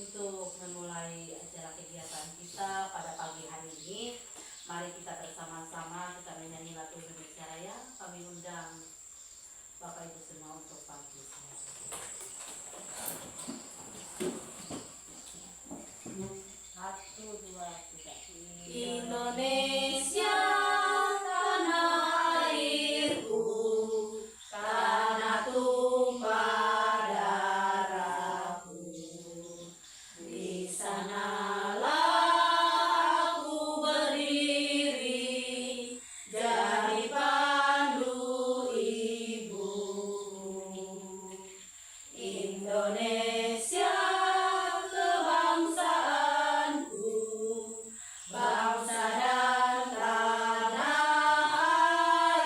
Untuk memulai acara kegiatan kita pada pagi hari ini, mari kita bersama-sama kita menyanyi lagu Indonesia Raya. Kami undang Bapak Ibu semua untuk pagi hari. Satu, dua, tiga. Indonesia tanah airku, tanah tumpah darahku. Di sanalah aku berdiri, jadi pandu ibu. Indonesia kebangsaanku, bangsa dan tanah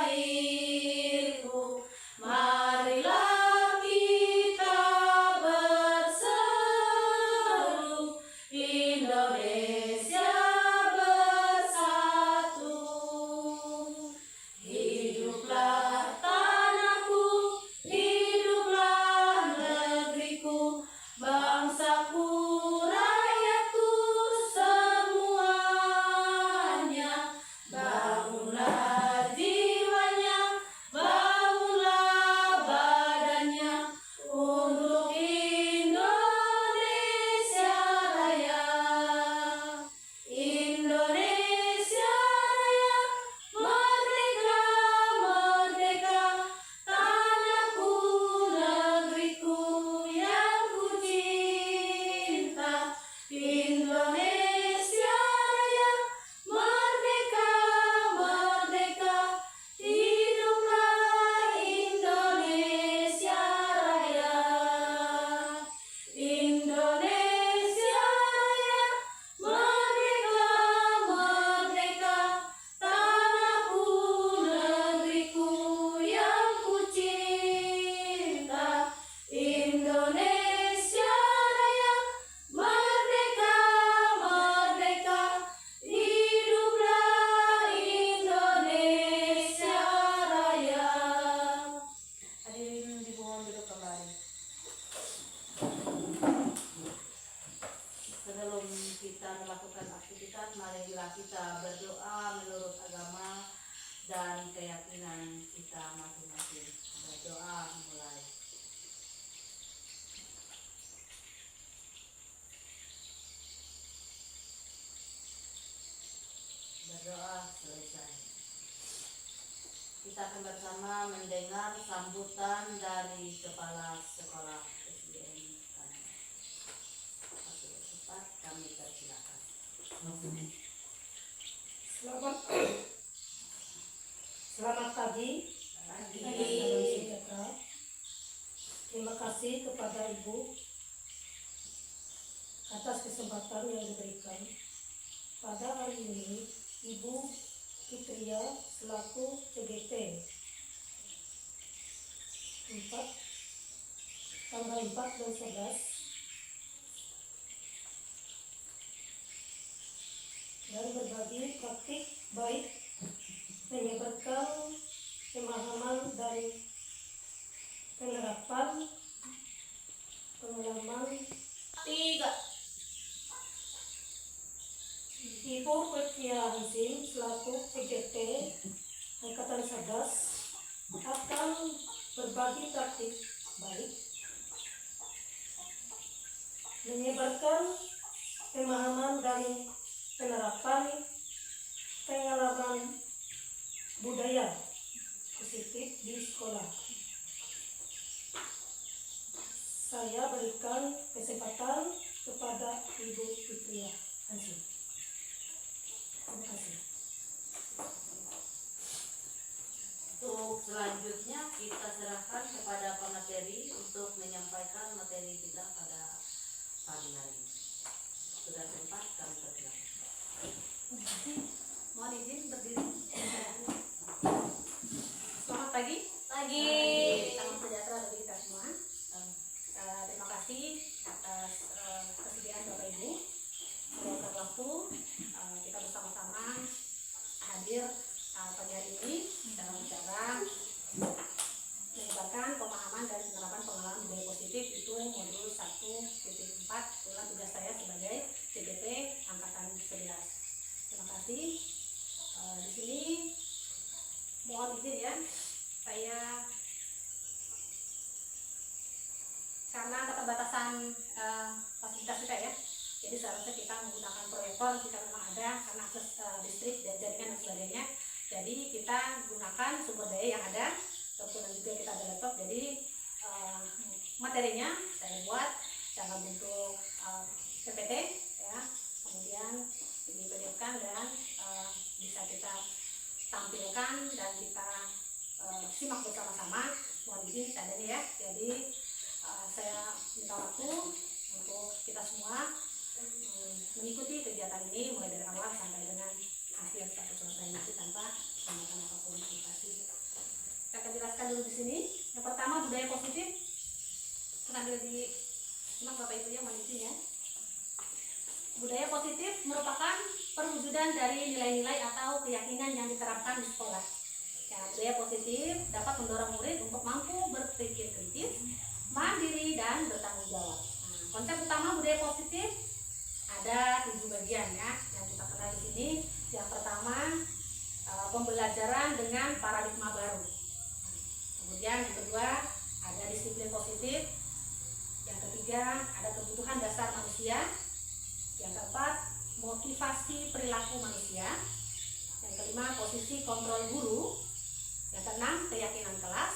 airku. Marilah kita berseru, Indonesia bersatu. Hiduplah tanahku, hiduplah negeriku, bangsaku, rakyatku semuanya. Bangunlah jiwanya, bangunlah badannya untuk Indonesia Raya. Indonesia Raya, merdeka, merdeka, tanahku, negeriku yang ku cinta. Indonesia Raya, merdeka, merdeka, hiduplah Indonesia Raya. Indonesia Raya, merdeka, merdeka, tanahku, negeriku yang ku cinta. Indonesia Raya, merdeka, merdeka, hiduplah Indonesia Raya. Hadirin dimohon duduk kembali. Sebelum kita melakukan aktivitas, marilah kita berdoa menurut agama dan keyakinan kita masing-masing. Berdoa mulai. Berdoa selesai. Kita akan bersama mendengar sambutan dari Kepala Sekolah SDN Kanada. Oke, cepat kami persilakan. Selamat pagi. Pagi. Salam sejahtera. Terima kasih kepada Ibu atas kesempatan yang diberikan. Pada hari ini, Ibu Fitria selaku CGT tanggal 4 dan 11 dan berbagi praktik baik, menyebarkan pemahaman dan penerapan pengalaman. 3. Ibu Fitria Hansim selaku CGT Angkatan 11 akan berbagi praktik baik, menyebarkan pemahaman dan penerapan pengalaman budaya positif di sekolah. Saya berikan kesempatan kepada Ibu Fitria Hansim. Terima kasih. Untuk selanjutnya kita serahkan kepada pemateri untuk menyampaikan materi kita pada pagi hari ini. Sudah sempat kami persilakan. Mohon izin berdiri. Selamat pagi. Pagi. Salam sejahtera bagi kita semua. Terima kasih atas kesediaan Bapak Ibu meluangkan waktu kita bersama-sama hadir pagi hari ini dalam acara menyebarkan pemahaman pemahaman dan penerapan pengalaman budaya positif itu modul 1.4, itulah tugas saya sebagai CPP angkatan 11. Terima kasih. Di sini mohon izin ya, saya karena keterbatasan fasilitas kita ya, jadi seharusnya kita menggunakan proyektor jika memang ada karena akses listrik dan jaringan dan sebagainya. Jadi kita gunakan sumber daya yang ada, kebetulan juga kita ada laptop. Jadi materinya saya buat dalam bentuk PPT ya, kemudian di PDF-kan dan bisa kita tampilkan dan kita simak bersama-sama. Mohon izin seadanya ya. Jadi saya minta waktu untuk kita semua mengikuti kegiatan ini mulai dari awal sampai dengan akhir sampai selesai nanti tanpa hambatan apapun. Terima kasih. Saya akan jelaskan dulu di sini. Yang pertama, budaya positif. Sambil di simak Bapak Ibu yang mohon izin ya. Budaya positif merupakan perwujudan dari nilai-nilai atau keyakinan yang diterapkan di sekolah. Ya, budaya positif dapat mendorong murid untuk mampu berpikir kritis, mandiri dan bertanggung jawab. Nah, konsep utama budaya positif ada 7 bagian ya yang kita kenal di sini. Yang pertama, pembelajaran dengan paradigma baru. Kemudian yang kedua, ada disiplin positif. Yang ketiga, ada kebutuhan dasar manusia. Yang keempat, motivasi perilaku manusia. Yang kelima, posisi kontrol guru. Yang keenam, keyakinan kelas.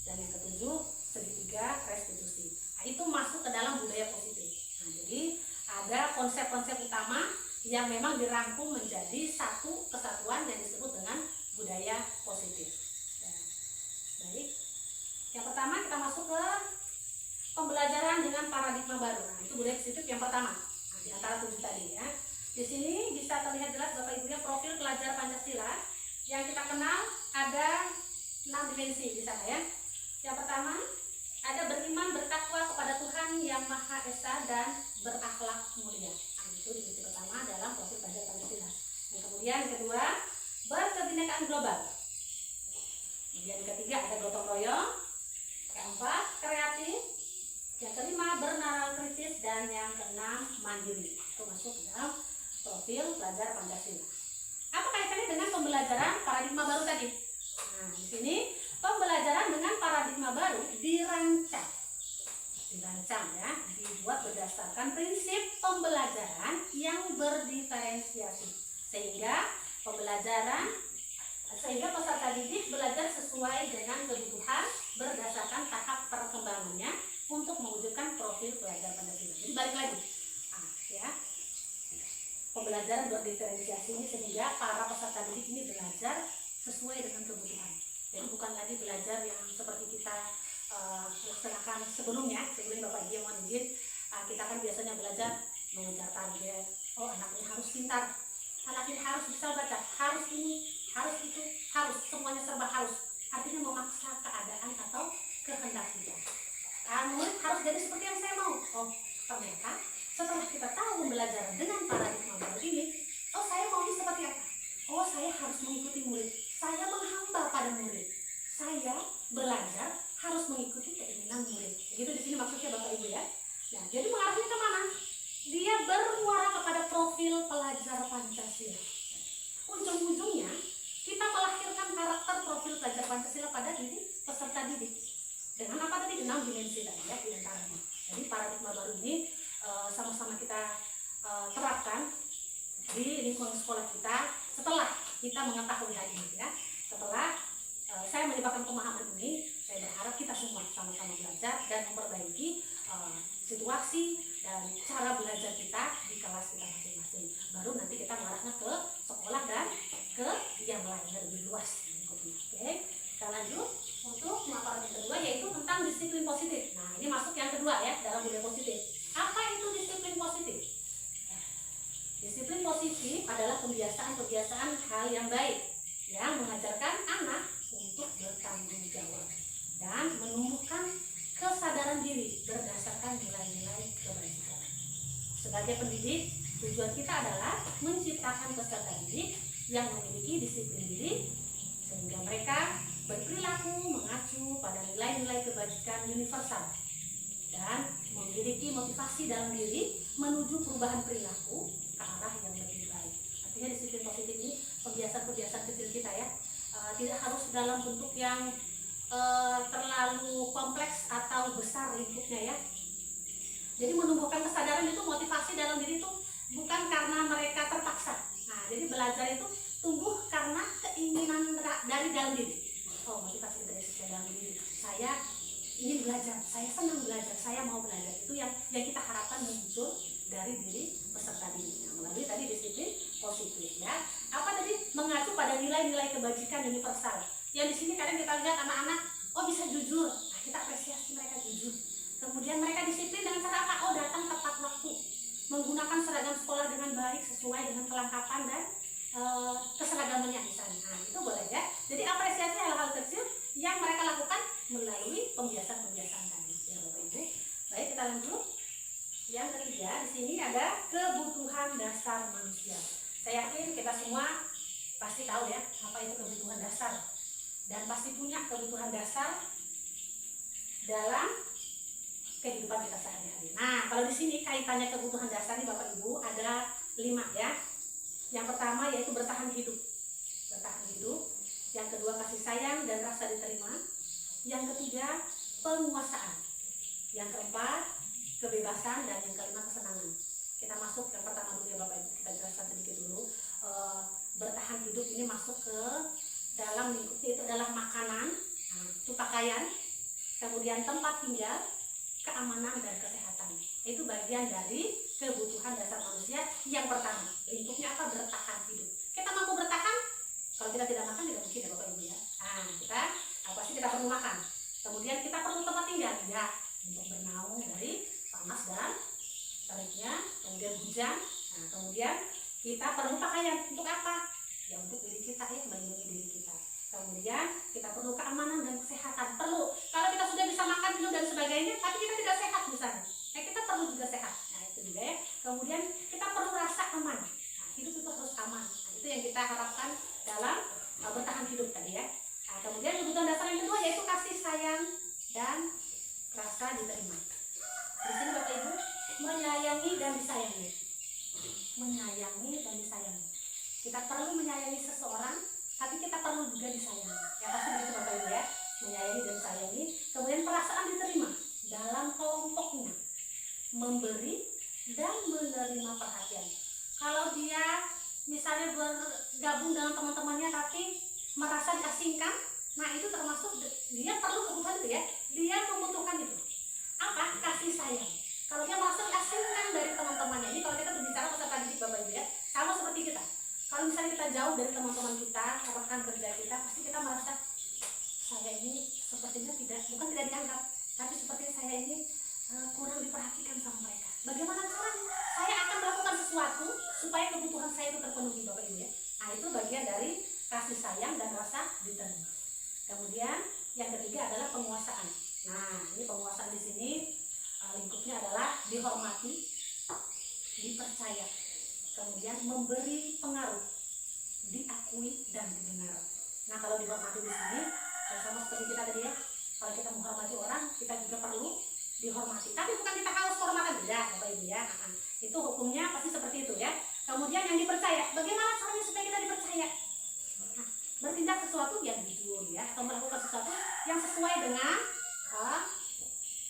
Dan yang ketujuh, segitiga restitusi. Nah, itu masuk ke dalam budaya positif. Nah, jadi ada konsep-konsep utama yang memang dirangkum menjadi satu kesatuan yang disebut dengan budaya positif. Ya. Baik. Yang pertama kita masuk ke pembelajaran dengan paradigma baru. Nah, itu budaya positif yang pertama. Nah, di antara 7 tadi ya. Di sini bisa terlihat jelas Bapak Ibu ya profil pelajar Pancasila yang kita kenal ada 6 dimensi di sana ya. Yang pertama, ada beriman bertakwa kepada Tuhan yang Maha Esa dan berakhlak mulia. Nah, itu dimensi pertama dalam profil pelajar Pancasila. Yang kemudian yang kedua, berkebinekaan global. Kemudian yang ketiga ada gotong royong. Keempat, kreatif. Yang kelima, bernalar kritis. Dan yang keenam, mandiri. Itu masuk dalam profil pelajar Pancasila. Apa kaitannya dengan pembelajaran paradigma baru tadi? Nah, di sini pembelajaran dengan paradigma baru dirancang ya, dibuat berdasarkan prinsip pembelajaran yang berdiferensiasi sehingga peserta didik belajar sesuai dengan kebutuhan berdasarkan tahap perkembangannya untuk mewujudkan profil pelajar Pancasila. Jadi balik lagi, ya, pembelajaran berdiferensiasi ini sehingga para peserta didik ini belajar sesuai dengan kebutuhan. Jadi bukan lagi belajar yang seperti kita laksanakan sebelum Bapak Ibu yang mohon izin, kita kan biasanya belajar mengejar target. Oh, anak ini harus pintar, anak ini harus bisa baca, harus ini, harus itu, harus, semuanya serba harus. Artinya memaksa keadaan atau kehendak kita. Murid harus jadi seperti yang saya mau. Oh, ternyata setelah kita tahu pembelajaran dengan paradigma baru ini, oh saya maunya seperti apa? Oh, saya harus mengikuti murid. Saya menghamba pada murid. Saya belajar harus mengikuti keinginan murid. Begitu di sini maksudnya Bapak Ibu ya. Nah, jadi mengarahnya kemana? Dia bermuara kepada profil pelajar Pancasila. Ujung-ujungnya kita melahirkan karakter profil pelajar Pancasila pada diri peserta didik. Dengan apa tadi? 6 dimensi tadi ya di antaranya. Jadi paradigma baru ini sama-sama kita terapkan di lingkungan sekolah kita setelah kita mengetahui hal ini ya. Setelah saya menyebabkan pemahaman ini, saya berharap kita semua sama-sama belajar dan memperbaiki situasi dan cara belajar kita di kelas kita masing-masing. Baru nanti kita mengarahnya ke sekolah dan ke yang lainnya lebih luas. Oke, kita lanjut untuk pemaparan yang kedua yaitu tentang disiplin positif. Nah, ini masuk yang kedua ya dalam budaya positif. Apa itu disiplin positif? Disiplin positif adalah kebiasaan-kebiasaan hal yang baik yang mengajarkan anak untuk bertanggung jawab dan menumbuhkan kesadaran diri berdasarkan nilai-nilai kebajikan. Sebagai pendidik, tujuan kita adalah menciptakan peserta didik yang memiliki disiplin diri sehingga mereka berperilaku mengacu pada nilai-nilai kebajikan kebijakan universal dan memiliki motivasi dalam diri menuju perubahan perilaku ke arah yang lebih baik. Artinya disiplin positif ini kebiasaan-kebiasaan kecil kita ya, tidak harus dalam bentuk yang terlalu kompleks atau besar lingkupnya ya. Jadi menumbuhkan kesadaran itu, motivasi dalam diri itu bukan karena mereka terpaksa. Nah, jadi belajar itu tumbuh karena keinginan dari dalam diri. Oh, motivasi dari dalam diri. Saya ingin belajar, saya senang belajar, saya mau belajar. Itu yang kita harapkan muncul dari diri peserta didik. Nah, melalui tadi disiplin positif ya. Apa tadi? Mengacu pada nilai-nilai kebajikan universal. Yang di sini kadang kita lihat anak-anak, oh bisa jujur. Nah, kita apresiasi mereka jujur. Kemudian mereka disiplin dengan cara apa? Oh, datang tepat waktu, menggunakan seragam sekolah dengan baik sesuai dengan kelengkapan dan keseragamannya misalnya. Nah, itu boleh ya. Jadi apresiasi hal-hal kecil yang mereka lakukan melalui pembiasaan-pembiasaan tadi ya Bapak Ibu. Baik, kita lanjut. Yang ketiga di sini ada kebutuhan dasar manusia. Saya yakin kita semua pasti tahu ya apa itu kebutuhan dasar dan pasti punya kebutuhan dasar dalam kehidupan kita sehari-hari. Nah, kalau di sini kaitannya kebutuhan dasar nih Bapak Ibu ada 5 ya. Yang pertama yaitu bertahan hidup. Bertahan hidup. Yang kedua kasih sayang dan rasa diterima. Yang ketiga penguasaan. Yang keempat kebebasan dan yang kelima kesenangan. Kita masuk yang pertama dulu ya Bapak Ibu. Kita jelaskan sedikit dulu. Bertahan hidup ini masuk ke dalam lingkupnya itu adalah makanan, itu pakaian, kemudian tempat tinggal, keamanan dan kesehatan. Itu bagian dari kebutuhan dasar manusia yang pertama. Lingkupnya apa? Bertahan hidup. Kita mampu bertahan. Kalau kita tidak makan tidak mungkin ya Bapak Ibu ya. Nah, kita pasti kita perlu makan. Kemudian kita perlu tempat tinggal ya, untuk bernaung dari panas dan teriknya, kemudian hujan. Nah, kemudian kita perlu pakaian untuk apa? Ya untuk diri kita ya, melindungi diri kita. Kemudian kita perlu keamanan dan kesehatan. Perlu. Kalau kita sudah bisa makan, minum dan sebagainya, tapi kita tidak sehat misalnya. Nah, kita perlu juga sehat. Nah, itu juga ya. Kemudian kita perlu rasa aman. Nah, hidup itu harus aman. Nah, itu yang kita harapkan dalam bertahan hidup tadi ya. Nah, kemudian kebutuhan dasar yang kedua yaitu kasih sayang dan rasa diterima. Di sini Bapak Ibu menyayangi dan disayangi. Menyayangi dan disayangi. Kita perlu menyayangi seseorang, tapi kita perlu juga disayangi. Ya pasti begitu Bapak Ibu ya. Menyayangi dan disayangi. Kemudian perasaan diterima dalam kelompoknya. Memberi dan menerima perhatian. Kalau dia misalnya bergabung dengan teman-temannya tapi merasa diasingkan, nah itu termasuk dia perlu kebutuhan itu ya. Dia membutuhkan itu. Apa? Kasih sayang. Kalau dia merasa diasingkan dari teman-temannya, ini kalau kita berbicara peserta didik Bapak Ibu ya, sama seperti kita. Kalau misalnya kita jauh dari teman-teman kita, rekan kerja kita, pasti kita merasa saya ini sepertinya bukan tidak dianggap, tapi sepertinya saya ini kurang diperhatikan sama mereka. Bagaimana caranya? Saya akan melakukan sesuatu supaya kebutuhan saya itu terpenuhi Bapak Ibu ya. Nah, itu bagian dari kasih sayang dan rasa diterima. Kemudian yang ketiga adalah penguasaan. Nah, ini penguasaan di sini lingkupnya adalah dihormati, dipercaya, kemudian memberi pengaruh, diakui dan didengar. Nah, kalau dihormati di sini sama seperti kita tadi ya. Kalau kita menghormati orang, kita juga perlu dihormati. Tapi bukan kita harus hormatan, tidak Bapak Ibu ya. Nah, itu hukumnya pasti seperti itu ya. Kemudian yang dipercaya, bagaimana caranya supaya kita dipercaya? Nah, bertindak sesuatu yang jujur ya, atau melakukan sesuatu yang sesuai dengan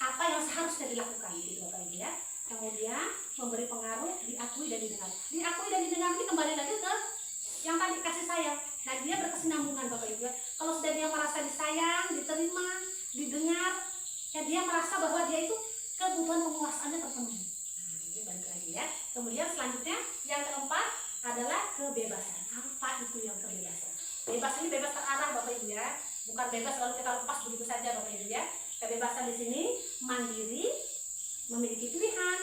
apa yang seharusnya dilakukan gitu Bapak Ibu ya. Kemudian memberi pengaruh, diakui dan didengar. Diakui dan didengar ini kembali lagi ke yang tadi kasih sayang. Nah, dia berkesinambungan Bapak Ibu ya. Kalau sudah dia merasa disayang, diterima, didengar, ya dia merasa bahwa dia itu kebutuhan penguasaannya terpenuhi. Nah, ini balik lagi ya. Kemudian selanjutnya yang keempat adalah kebebasan. Apa itu yang kebebasan? Bebas ini bebas terarah Bapak Ibu ya. Bukan bebas lalu kita lepas begitu saja Bapak Ibu ya. Kebebasan di sini mandiri, memiliki pilihan,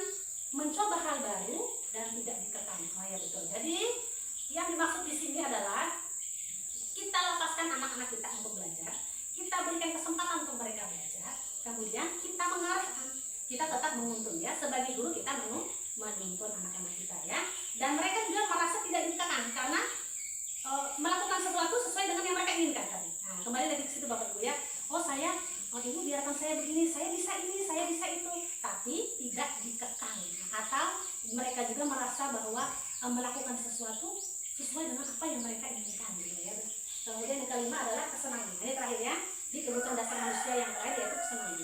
mencoba hal baru dan tidak dikekang. Oh ya betul. Jadi yang dimaksud di sini adalah kita lepaskan anak-anak kita untuk belajar, kita berikan kesempatan untuk mereka belajar, kemudian kita mengarahkan, kita tetap menuntun ya. Sebagai guru kita menuntun anak-anak kita ya. Dan mereka juga merasa tidak dikekang karena melakukan sesuatu sesuai dengan yang mereka inginkan tadi. Nah, kembali lagi ke situ Bapak Ibu ya. Oh saya oh ibu biarkan saya begini, saya bisa ini, saya bisa itu, tapi tidak dikekang. Atau mereka juga merasa bahwa melakukan sesuatu sesuai dengan apa yang mereka inginkan gitu ya. Kemudian yang kelima adalah kesenangan. Ini terakhir ya, di kebutuhan dasar manusia yang terakhir yaitu kesenangan.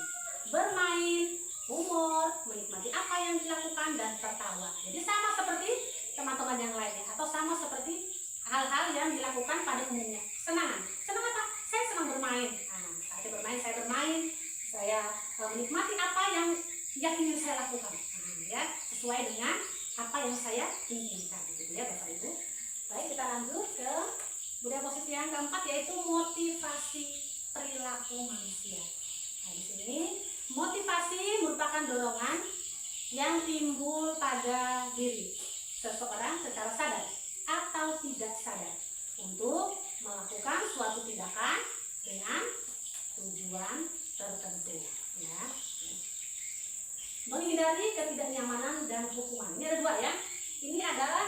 Bermain, humor, menikmati apa yang dilakukan dan tertawa. Jadi sama seperti teman-teman yang lainnya atau sama seperti hal-hal yang dilakukan pada umumnya. Senang apa? Saya senang bermain. Nah, saat bermain saya bermain, saya menikmati apa yang ingin saya lakukan. Nah, ya, sesuai dengan apa yang saya inginkan gitu ya Bapak Ibu. Baik, kita lanjut ke budaya positif yang keempat yaitu motivasi perilaku manusia. Nah, di sini motivasi merupakan dorongan yang timbul pada diri seseorang secara sadar atau tidak sadar untuk melakukan suatu tindakan dengan tujuan tertentu ya. Menghindari ketidaknyamanan dan hukuman. Ini ada dua ya. Ini adalah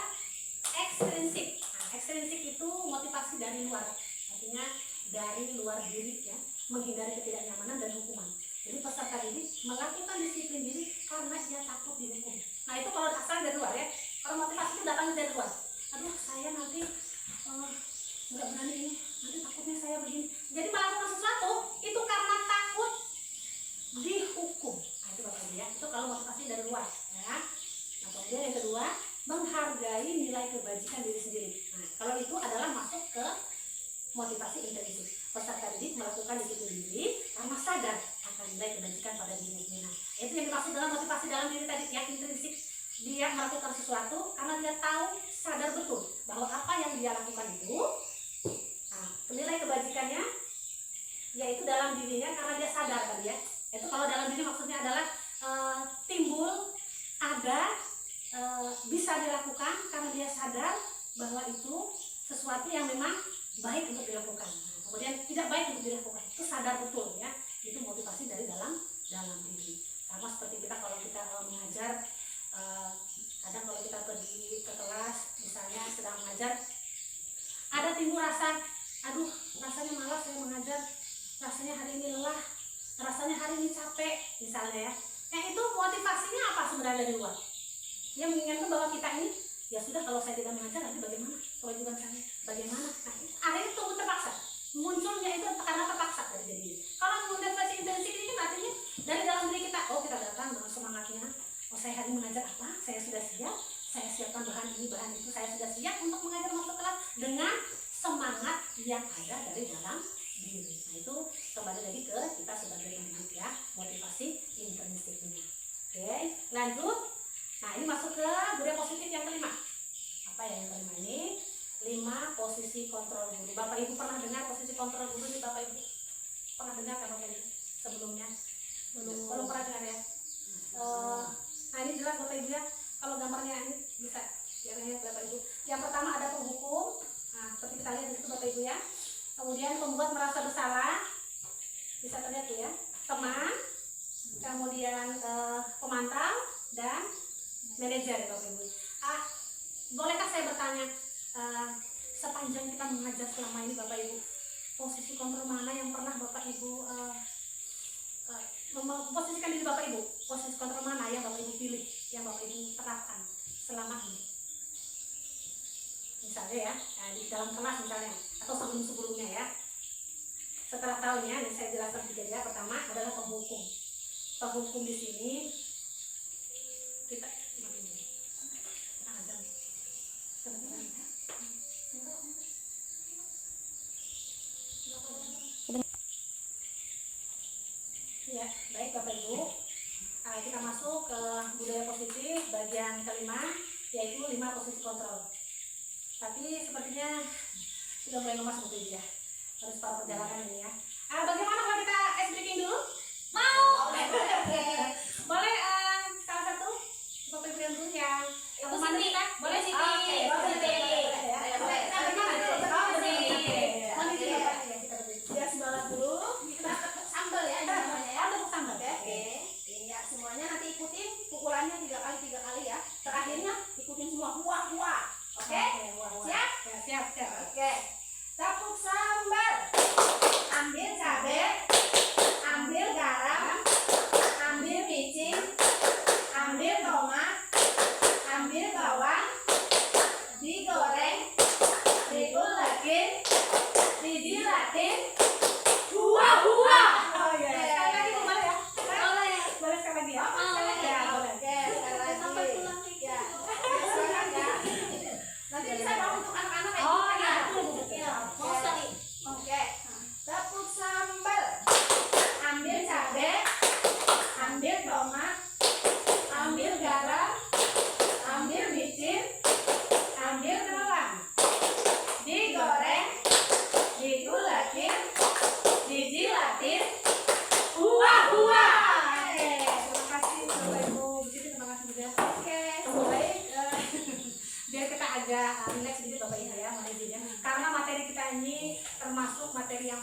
ekstrinsik. Nah, ekstrinsik itu motivasi dari luar, artinya dari luar diri ya. Menghindari ketidaknyamanan dan hukuman. Jadi peserta didik melakukan disiplin diri karena dia takut dihukum. Nah itu kalau asal dari luar ya. Kalau motivasi itu datangnya dari luar. Aduh saya nanti nggak berani ini, nanti takutnya saya begini. Jadi melakukan sesuatu itu karena takut dihukum. Nah itu Bapak Ibu ya. Itu kalau motivasi dari luar ya. Nah kemudian yang kedua, menghargai nilai kebajikan diri sendiri. Nah kalau itu adalah masuk ke motivasi intrinsik. Peserta didik melakukan disiplin diri karena sadar akan nilai kebajikan pada dirinya. Nah, itu yang dimaksud dalam motivasi dalam diri tadi yang intrinsik. Dia melakukan sesuatu karena dia tahu, sadar betul bahwa apa yang dia lakukan itu nilai kebajikannya yaitu dalam dirinya karena dia sadar kan ya. Itu kalau dalam diri maksudnya adalah timbul, ada, bisa dilakukan karena dia sadar bahwa itu sesuatu yang memang baik untuk dilakukan. Kemudian tidak baik untuk dilakukan, itu sadar betul ya. Itu motivasi dari dalam diri. Sama seperti kita kalau kita mengajar, kadang kalau kita pergi ke kelas misalnya sedang mengajar, ada timbul rasa, aduh rasanya malas saya mengajar, rasanya hari ini lelah, rasanya hari ini capek misalnya ya. Yang itu motivasinya apa sebenarnya dari luar? Yang menginginkan bahwa kita ini, ya sudah kalau saya tidak mengajar nanti bagaimana kewajiban saya, bagaimana? Nah akhirnya itu terpaksa. Munculnya itu karena terpaksa dari diri. Kalau motivasi intensif ini artinya dari dalam diri kita, oh kita datang dengan semangatnya, oh saya hari ini mengajar apa, saya sudah siap, saya siapkan bahan ini, bahan itu, saya sudah siap untuk mengajar masuk kelas dengan semangat yang ada dari dalam diri. Nah itu kembali lagi ke kita sebagai pendidik ya, motivasi intrinsik ini. Oke, lanjut. Nah ini masuk ke budaya positif yang kelima. Apa ya yang kelima ini? 5 posisi kontrol guru. Bapak Ibu pernah dengar posisi kontrol guru nih Bapak Ibu? Pernah dengar kan Bapak Ibu sebelumnya? Belum pernah dengar ya? Nah ini jelas Bapak Ibu ya. Kalau gambarnya ini bisa lihat Bapak Ibu. Yang pertama ada penghukum. Nah seperti kita lihat di situ Bapak Ibu ya. Kemudian pembuat merasa bersalah. Bisa terlihat tuh ya. Teman. Kemudian pemantau dan manajer Bapak Ibu. Bolehkah saya bertanya? Sepanjang kita mengajar selama ini Bapak Ibu, posisi kontrol mana yang pernah Bapak Ibu memposisikan diri Bapak Ibu? Posisi kontrol mana yang Bapak Ibu pilih, yang Bapak Ibu terapkan selama ini? Misalnya ya, di dalam kelas misalnya, atau sebelum-sebelumnya ya. Setelah tahunnya, ini saya jelaskan juga ya. Pertama adalah penghukum. Penghukum di sini kita ya, baik Bapak Ibu, kita masuk ke budaya positif bagian kelima, yaitu 5 posisi kontrol. Tapi sepertinya sudah mulai lemas Bapak Ibu ya, harus para perjalanan ini ya. Bagaimana kalau kita ice breaking dulu? Mau? Boleh salah satu Bapak Ibu yang dulu yang teman kita? Boleh Siti? Ya semangat dulu. Sambal ya, ada sambal. Oke, ya semuanya nanti ikutin pukulannya 3 kali ya. Terakhirnya ikutin semua huah. Oke? Siap? Siap. Oke. Tepuk sambal. Ambil cabai. Ambil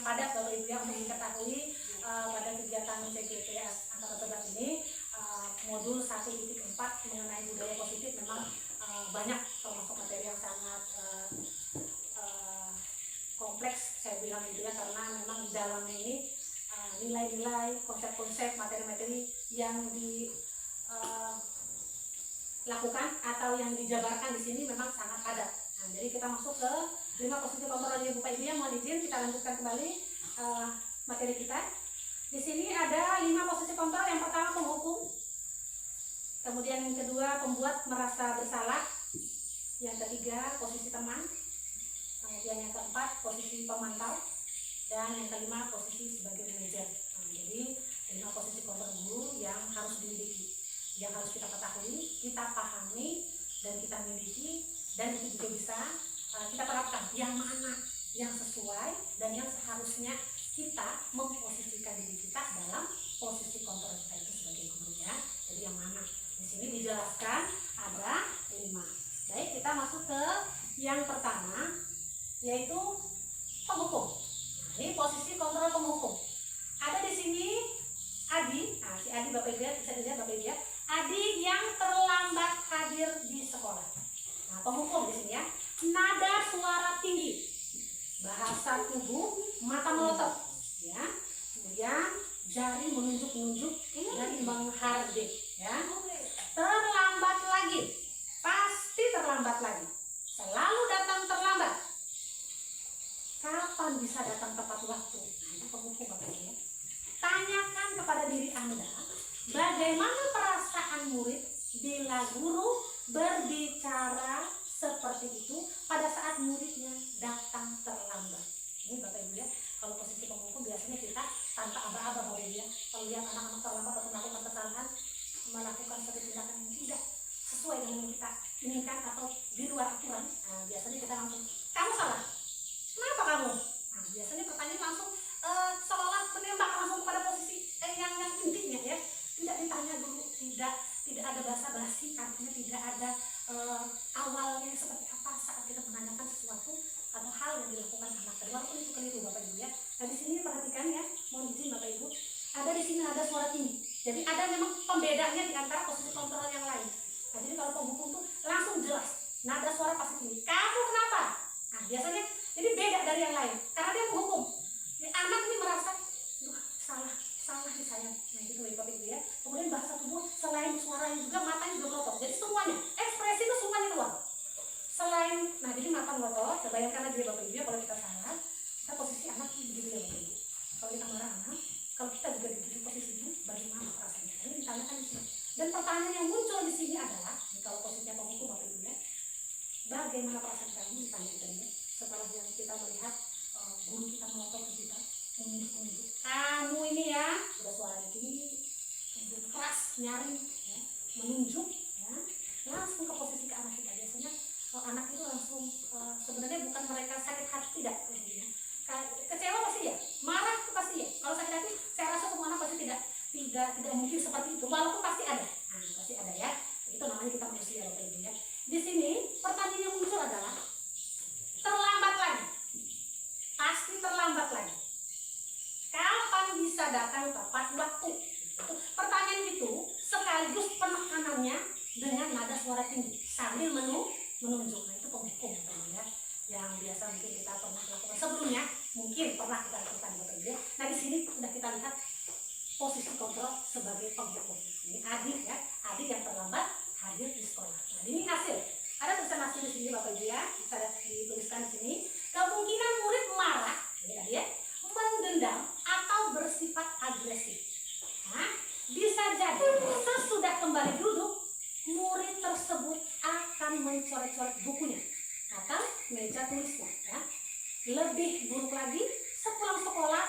padat Bapak Ibu yang mengetahui pada kegiatan CGPS Angkatan 11 ini modul 1.4 mengenai budaya positif memang banyak, termasuk materi yang sangat kompleks saya bilang gitu ya, karena memang di dalamnya ini nilai-nilai, konsep-konsep, materi-materi yang dilakukan atau yang dijabarkan di sini memang sangat padat. Nah, jadi kita masuk ke 5 posisi kontrol ya Bapak Ibu yang mohon izin kita lanjutkan kembali materi kita. Di sini ada 5 posisi kontrol. Yang pertama penghukum, kemudian yang kedua pembuat merasa bersalah, yang ketiga posisi teman, kemudian yang keempat posisi pemantau, dan yang kelima posisi sebagai manajer. Nah, jadi 5 posisi kontrol guru yang harus dimiliki, yang harus kita ketahui, kita pahami, dan kita miliki, dan itu juga bisa kita terapkan yang mana yang sesuai dan yang seharusnya kita memposisikan diri kita dalam posisi kontrol kita itu sebagai guru ya. Jadi yang mana? Di sini dijelaskan ada 5. Baik, kita masuk ke yang pertama, yaitu penghukum. Nah, ini posisi kontrol penghukum. Ada di sini Adi. Nah, si Adi Bapak Ibu ya, bisa dilihat Bapak Ibu ya. Adi yang terlambat hadir di sekolah. Nah, penghukum di sini ya. Nada suara tinggi, bahasa tubuh, mata melotot, ya. Kemudian jari menunjuk-nunjuk dan menghardik, ya. Terlambat lagi, pasti terlambat lagi. Selalu datang terlambat. Kapan bisa datang tepat waktu? Nah, itu penghukum Bapak Ibu ya. Tanyakan kepada diri Anda, bagaimana perasaan murid bila guru berbicara seperti itu pada saat muridnya datang terlambat. Ini Bapak Ibu ya, kalau posisi penghukum biasanya kita tanpa aba-aba Bapak Ibu ya. Kalau lihat anak-anak terlambat atau melakukan kesalahan, melakukan satu tindakan yang tidak sesuai dengan yang kita inginkan atau di luar aturan, nah, biasanya kita langsung, kamu salah, kenapa kamu? Nah, biasanya pertanyaan langsung seolah menembak langsung kepada posisi yang intinya ya, tidak ditanya dulu, tidak ada basa-basi, artinya tidak ada awalnya seperti apa saat kita menanyakan sesuatu atau hal yang dilakukan anak tadi, walaupun itu keliru Bapak Ibu ya. Nah, di sini perhatikan ya, mohon izin Bapak Ibu, ada di sini ada suara tinggi. Jadi ada memang pembedanya di antara posisi kontrol yang lain. Nah, jadi kalau penghukum tuh langsung jelas, nada suara pasti tinggi. Kamu kenapa? Nah, biasanya jadi beda dari yang lain karena dia penghukum. Jadi, anak ini merasa, duh, salah nih saya. Nah, gitu Bapak Ibu ya. Kemudian bahasa tubuh selain suaranya juga matanya juga melotot. Jadi semuanya, ekspresi itu semuanya keluar. Selain, nah jadi mata melotot, bayangkan aja Bapak Ibu ya, kalau kita salah, kita posisi anak ini begitu ya Bapak Ibu. Kalau kita marah anak, kalau kita juga di posisinya, bagaimana perasaan kita? Ini ditanyakan di sini. Dan pertanyaan yang muncul di sini adalah, kalau posisinya penghukum Bapak Ibu ya, bagaimana perasaan kamu ditanyakan ya? Setelah yang kita melihat guru kita melotot ke kita, menunjuk-nunjuk, kamu ini ya, udah suaranya tinggi, kemudian keras, nyaring, ya, menunjuk, ya, langsung ke posisi ke anak kita. Biasanya anak itu langsung sebenarnya bukan mereka sakit hati, tidak, ya. Kecewa pasti ya, marah itu pasti ya. Kalau sakit hati, saya rasa semua anak pasti tidak mungkin seperti itu, walaupun pasti ada. Nah, pasti ada ya. Itu namanya kita manusia Bapak Ibu ya. Di sini pertanyaan yang muncul adalah terlambat lagi, pasti terlambat lagi. Kapan bisa datang tepat waktu? Pertanyaan itu sekaligus penekanannya dengan nada suara tinggi sambil menunjuk. Nah, itu penghukum ya, yang biasa mungkin kita pernah lakukan sebelumnya, mungkin pernah kita lakukan Bapak Ibu ya. Nah, di sini sudah kita lihat posisi kontrol sebagai penghukum. Ini adik ya, adik yang terlambat hadir di sekolah. Nah, ini hasil. Ada tulisan hasil di sini Bapak Ibu ya, bisa dituliskan di sini. Kemungkinan murid marah, ya, mendendam atau bersifat agresif. Nah, bisa jadi sesudah kembali duduk, murid tersebut akan mencoret-coret bukunya atau meja tulisnya. Ya. Lebih buruk lagi, sepulang sekolah,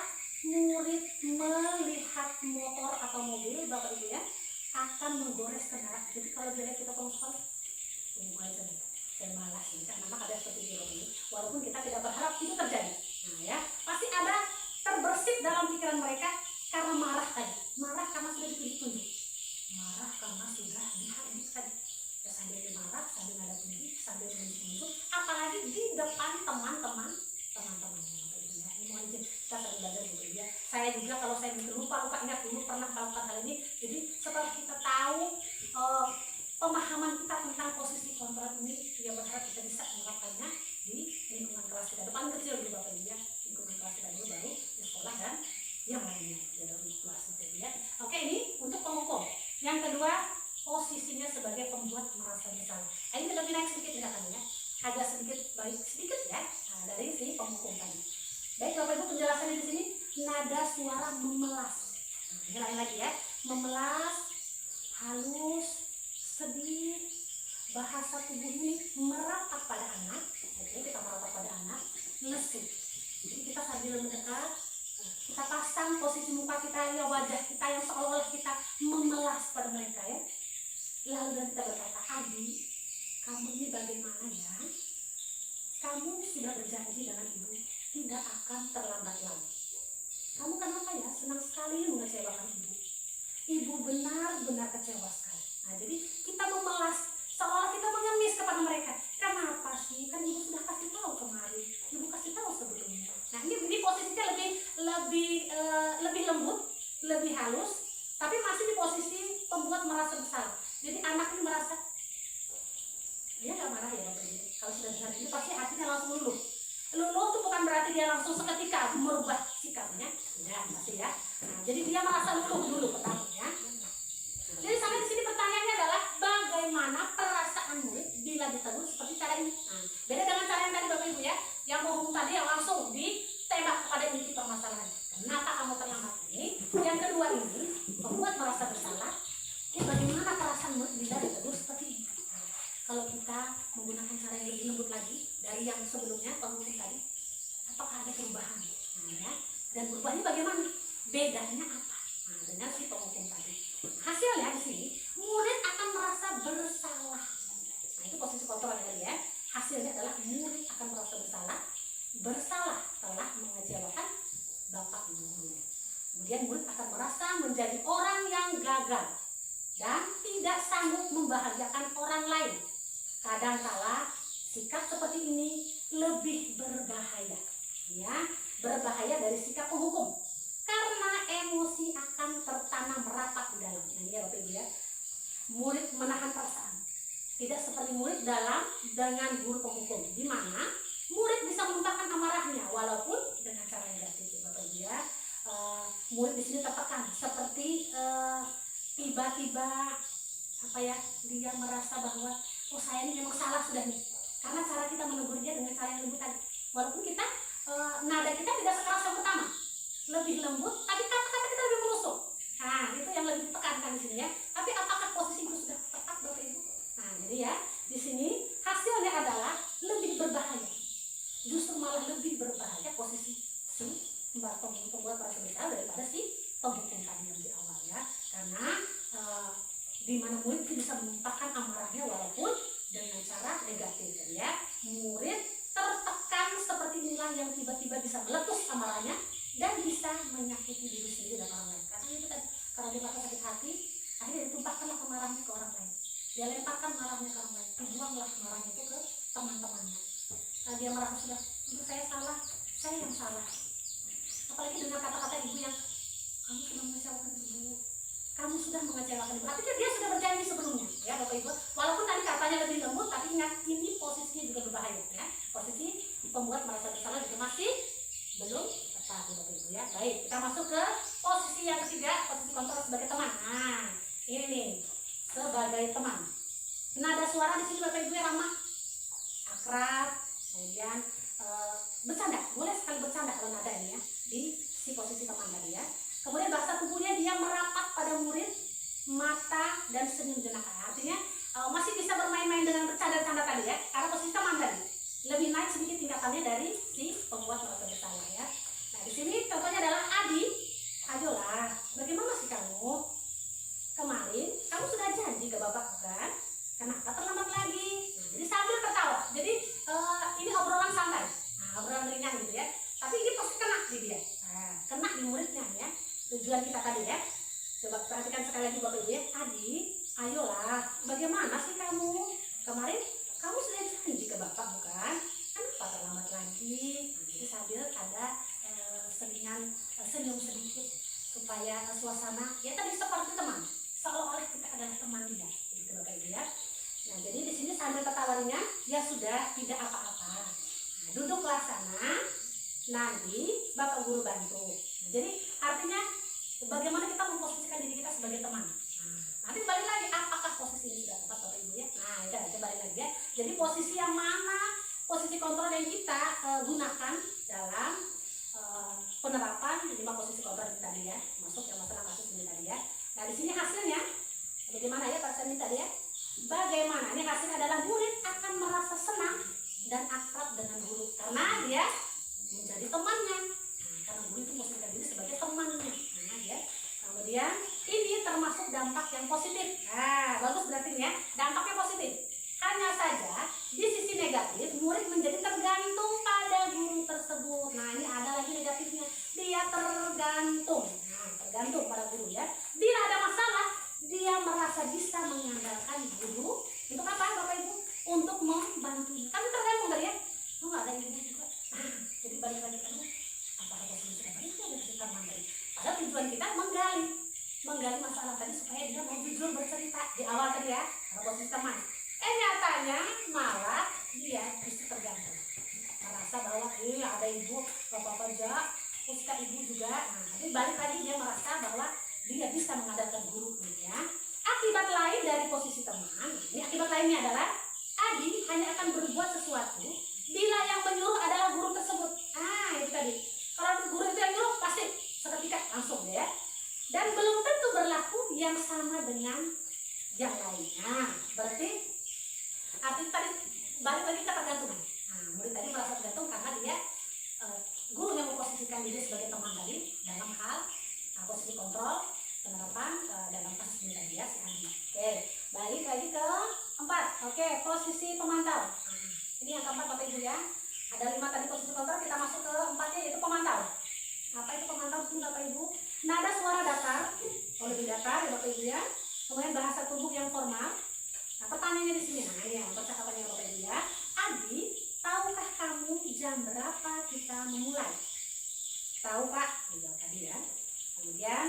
murid melihat motor atau mobil Bapak Ibu ya, akan menggores kendaraan. Jadi kalau dia lihat kita pulang sekolah, tunggu aja nih, saya malas nih, karena memang ada seperti ini. Walaupun kita tidak berharap itu terjadi. Nah ya, pasti ada terbersit dalam pikiran mereka karena marah tadi. Marah karena sudah ditunjuk. Marah karena sudah dihardik tadi. Ya, sambil marah, sambil nada tinggi, sambil menunjuk, apalagi di depan teman-teman. Ini mohon izin, kita sering belajar gitu ya. Saya juga kalau saya lupa ingat dulu pernah melakukan hal ini. Jadi setelah kita tahu pemahaman kita tentang posisi kontrol ini, dia berharap kita bisa menerapkannya di lingkungan kelas kita. Depan kecil dulu Bapak Ibu ya, lingkungan kelas kita dulu, baru di sekolah dan yang lainnya di dalam kelas gitu ya. Oke, ini untuk penghukum. Yang kedua, posisinya sebagai pembuat merasa bersalah. Ini lebih naik sedikit tingkatannya, agak sedikit baik sedikit ya, dari si penghukum tadi. Baik Bapak Ibu, penjelasannya di sini nada suara memelas. Ini lain lagi ya, memelas, halus, sedih, bahasa tubuh ini merapat pada anak. Oke, kita merapat pada anak, lesu. Jadi kita sambil mendekat, kita pasang posisi muka kita, ya wajah kita yang seolah-olah kita memelas pada mereka ya. Lalu dan kita berkata, Adi, kamu ini bagaimana ya? Kamu sudah berjanji dengan ibu tidak akan terlambat lagi. Kamu kenapa ya senang sekali mengecewakan ibu? Ibu benar-benar kecewa sekali. Nah, jadi kita memelas, seolah kita mengemis kepada mereka. Kenapa sih? Kan ibu sudah kasih tahu kemarin. Ibu kasih tahu sebelumnya. Nah, ini posisinya lebih lembut, lebih halus, tapi masih di posisi pembuat merasa bersalah. Jadi anak ini merasa dia nggak marah ya Bapak Ibu. Kalau sudah dengar ini pasti hatinya langsung luluh. Luluh itu bukan berarti dia langsung seketika merubah sikapnya, ya pasti ya. Nah, jadi dia merasa luluh dulu pertamanya. Jadi sampai di sini pertanyaannya adalah bagaimana perasaan murid bila ditegur seperti cara ini. Nah, beda dengan cara yang tadi Bapak Ibu ya, yang bohong tadi yang langsung ditembak kepada inti permasalahan. Kenapa kamu terlambat ini? Yang kedua ini membuat merasa bersalah. Ya, bagaimana perasaan murid bila ditegur seperti ini? Nah, kalau kita menggunakan cara yang lebih lembut lagi dari yang sebelumnya penghukum tadi, apakah ada perubahan? Nah, ya. Dan perubahannya bagaimana? Bedanya apa? Nah, dengan si penghukum tadi. Hasilnya di sini murid akan merasa bersalah. Nah, itu posisi kontrol ya. Hasilnya adalah murid akan merasa bersalah telah mengecewakan bapak ibu gurunya. Kemudian murid akan merasa menjadi orang yang gagal dan tidak sanggup membahagiakan orang lain. Kadangkala sikap seperti ini lebih berbahaya, ya, berbahaya dari sikap penghukum. Karena emosi akan tertanam rapat di dalam. Nah, ya Bapak Ibu ya. Murid menahan perasaan. Tidak seperti murid dengan guru penghukum, di mana murid bisa menumpahkan amarahnya walaupun dengan cara negatif, Bapak Ibu ya. Murid di sini tertekan seperti tiba-tiba apa ya, dia merasa bahwa oh saya ini memang salah sudah nih. Karena cara kita menegur dia dengan cara yang lembut tadi. Walaupun kita nada kita tidak sekeras yang pertama, lebih lembut, tapi kata-kata kita lebih menusuk. Nah, itu yang lebih ditekankan di sini ya. Tapi apakah posisi itu sudah tepat Bapak Ibu? Nah, jadi ya, di sini hasilnya adalah lebih berbahaya. Justru malah lebih berbahaya posisi si pembuat perasa bersalah daripada si penghukum tadi yang di awal ya. Karena di mana murid itu bisa menumpahkan amarahnya walaupun dengan cara negatif ya. Murid tertekan seperti inilah yang tiba-tiba bisa meletus amarahnya dan bisa menyakiti diri sendiri dan orang lain. Karena itu tadi, karena dia merasa sakit hati, akhirnya ditumpahkanlah amarahnya ke orang lain. Dia lemparkan marahnya ke orang lain, dibuanglah marahnya itu ke teman-temannya. Nah, dia merasa sudah, ibu saya salah, saya yang salah. Apalagi dengan kata-kata ibu yang kamu sudah mengecewakan ibu, kamu sudah mengecewakan ibu. Artinya dia sudah berjanji sebelumnya, ya Bapak Ibu. Walaupun tadi katanya lebih lembut, tapi ingat ini posisinya juga berbahaya, ya. Posisi pembuat merasa bersalah juga masih belum tepat, Bapak Ibu ya. Baik, kita masuk ke posisi yang ketiga, posisi kontrol sebagai teman. Nah, ini nih sebagai teman. Nada suara di sini Bapak Ibu ya ramah, akrab, kemudian bercanda, boleh sekali bercanda kalau nada ini ya di si posisi teman tadi ya. Kemudian bahasa tubuhnya dia merapat pada murid, mata dan senyum jenak. Artinya masih bisa bermain-main dengan bercanda-canda tadi ya, karena posisi teman tadi lebih naik sedikit tingkatannya dari si pembuat merasa bersalah ya. Nah, di sini contohnya adalah Adi, ayolah, bagaimana sih kamu? Kemarin kamu sudah janji ke bapak bukan? Kenapa terlambat lagi? Nah, jadi sambil tertawa. Jadi ini obrolan santai, obrolan ringan gitu ya. Tapi ini pasti kena di dia, kena di muridnya ya. Tujuan kita tadi ya. Coba perhatikan sekali lagi Bapak Ibu ya. Adi, ayolah, bagaimana sih kamu? Kemarin kamu sudah janji ke bapak bukan? Kenapa terlambat lagi? Nah, jadi sambil ada keseringan senyum sedikit supaya suasana ya tadi seperti teman, seolah-olah kita adalah teman dia, gitu Bapak Ibu ya. Nah jadi di sini sambil tertawa ringan, ya sudah tidak apa-apa. Nah, duduklah sana, nanti Bapak Guru bantu. Nah, jadi artinya bagaimana kita memposisikan diri kita sebagai teman. Nah, nanti balik lagi apakah posisi ini sudah tepat Bapak Ibu ya. Nah itu kita balik lagi ya. Jadi posisi yang mana, posisi kontrol yang kita gunakan dalam penerapan 5 posisi kontrol ini tadi ya, masuk yang masalah kasus ini tadi ya. Nah di sini hasilnya bagaimana ya Pak Sani tadi ya? Bagaimana? Ini hasilnya adalah murid akan merasa senang dan akrab dengan guru karena dia menjadi temannya. Nah, karena guru itu memposisikan diri sebagai temannya. Nah, ya. Kemudian ini termasuk dampak yang positif. Nah, bagus berarti ya, dampaknya positif. Hanya saja di sisi negatif murid menjadi tergantung pada guru tersebut. Nah, ini ada lagi negatifnya. Dia tergantung. Nah, tergantung pada guru ya. Bila ada masalah, dia merasa bisa mengandalkan guru untuk apa Bapak Ibu? Untuk membantunya. Kami tergantung dari ya. Oh, nggak ada ibu juga. Jadi balik lagi kamu. Apakah posisi sudah baik ya dari kita mandiri? Padahal tujuan kita menggali masalah tadi supaya dia mau jujur bercerita di awal tadi ya. Kalau posisi teman. Nyatanya malah dia justru tergantung. Merasa bahwa ada ibu, bapak-bapak aja, pusaka ibu juga. Nah, tapi balik lagi dia merasa bahwa dia bisa mengandalkan guru gitu ya. Akibat lain dari posisi teman, ini akibat lainnya adalah Adi hanya akan berbuat sesuatu bila yang menyuruh adalah guru tersebut. Ah itu tadi. Kalau guru itu yang nyuruh pasti seketika langsung ya. Dan belum tentu berlaku yang sama dengan yang lainnya. Berarti arti tadi balik lagi ke tergantungan. Nah, murid tadi merasa tergantung karena dia guru yang memposisikan diri sebagai teman tadi dalam hal posisi kontrol penerapan dalam kasus ini tadi ya si Andi. Oke, balik lagi ke 4. Oke, posisi pemantau. Ini yang keempat Bapak Ibu ya. Ada 5 tadi posisi kontrol, kita masuk ke 4-nya yaitu pemantau. Apa itu pemantau itu Bapak Ibu? Nada suara datar, lebih datar ya Bapak Ibu ya. Kemudian bahasa tubuh yang formal. Nah, pertanyaannya di sini, nah ini percakapannya Bapak Ibu ya. Adi, tahukah kamu jam berapa kita memulai? Tahu Pak? Dijawab tadi ya. Kemudian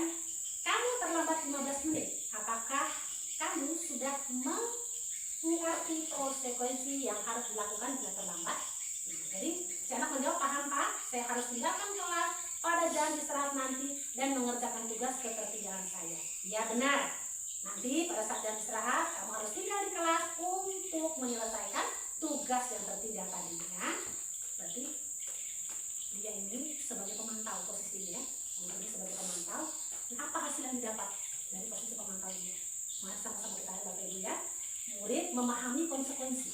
kamu terlambat 15 menit. Apakah kamu sudah mengerti konsekuensi yang harus dilakukan bila terlambat? Nah, jadi si anak menjawab, paham Pak, saya harus tinggalkan kelas pada jam istirahat nanti dan mengerjakan tugas ketertinggalan saya. Ya benar. Nanti pada saat jam istirahat kamu harus tinggal di kelas untuk menyelesaikan tugas yang tertinggal tadinya. Berarti dia ini sebagai pemantau posisinya, ini sebagai pemantau. Nah, apa hasil yang didapat dari posisi pemantau ini? Mari sama-sama kita lihat Bapak Ibu ya. Murid memahami konsekuensi.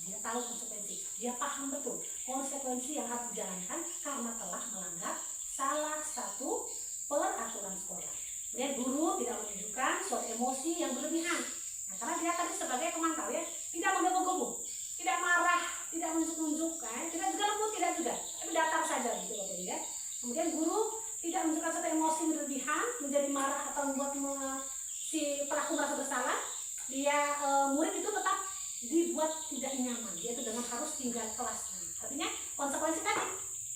Dia tahu konsekuensi. Dia paham betul konsekuensi yang harus dijalankan karena telah melanggar salah satu peraturan sekolah. Kemudian guru tidak menunjukkan suatu emosi yang berlebihan. Nah, karena dia tadi sebagai pemantau ya, tidak menggebu-gebu, tidak marah, tidak menunjuk-nunjuk, tidak juga lembut, tidak juga, tapi datar saja gitu Bapak Ibu ya. Kemudian guru tidak menunjukkan suatu emosi berlebihan, menjadi marah atau membuat si pelaku merasa bersalah. Dia murid itu tetap dibuat tidak nyaman, yaitu dengan harus tinggal kelas. Nah, artinya konsekuensi tadi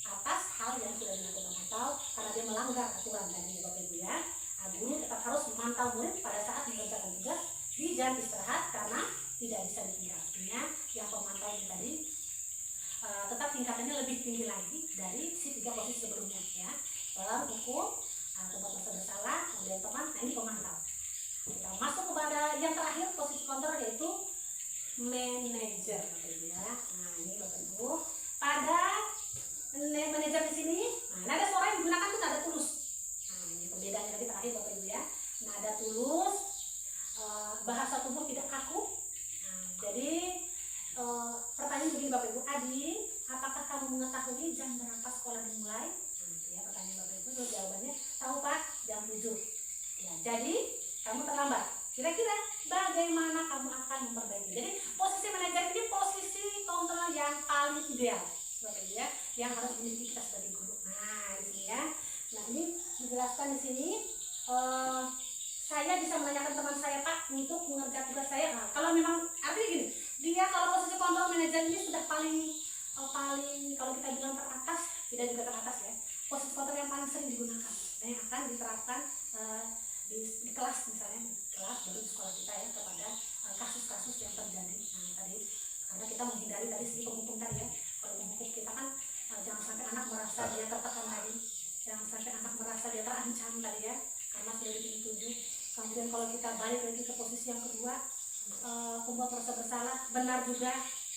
atas hal yang sudah dilakukan atau karena dia melanggar aturan tadi Bapak Ibu ya. Guru tetap harus memantau murid pada saat mengerjakan tugas di jam istirahat karena tidak bisa ditinggal. Artinya yang pemantau ini tadi tetap tingkatannya lebih tinggi lagi dari si 3 posisi sebelumnya ya. Hukum, tempat merasa bersalah, kemudian teman, nah ini pemantau. Kita masuk kepada yang terakhir posisi kontrol yaitu manajer Bapak Ibu ya. Nah ini Bapak Ibu pada manajer di sini, nah nada suara yang digunakan itu nada tulus. Bedanya tadi terakhir Bapak Ibu ya, nada tulus, bahasa tubuh tidak kaku. Nah, jadi pertanyaan begini Bapak Ibu, Adi, apakah kamu mengetahui jam berapa sekolah dimulai? Nah, ya pertanyaan Bapak Ibu, jawabannya tahu Pak, jam 7. Ya, jadi kamu terlambat. Kira-kira bagaimana kamu akan memperbaiki? Jadi posisi manajer ini posisi kontrol yang paling ideal Bapak Ibu ya, yang harus dimiliki kita sebagai guru. Nah, di sini ya. Nah ini menjelaskan di sini saya bisa menanyakan teman saya Pak untuk mengerjakan tugas saya. Nah, kalau memang artinya gini, dia kalau posisi kontrol manajer ini sudah paling kalau kita bilang teratas, tidak juga teratas ya, posisi kontrol yang paling sering digunakan dan yang akan diterapkan di kelas, misalnya di kelas baru di sekolah kita ya, kepada kasus-kasus yang terjadi. Nah tadi karena kita menghindari tadi si penghukum tadi ya, kalau penghukum kita kan jangan sampai anak merasa dia tertekan tadi, jangan sampai anak merasa dia terancam tadi ya, karena sudah ditunjuk. Kemudian kalau kita balik lagi ke posisi yang kedua, pembuat merasa bersalah, benar juga,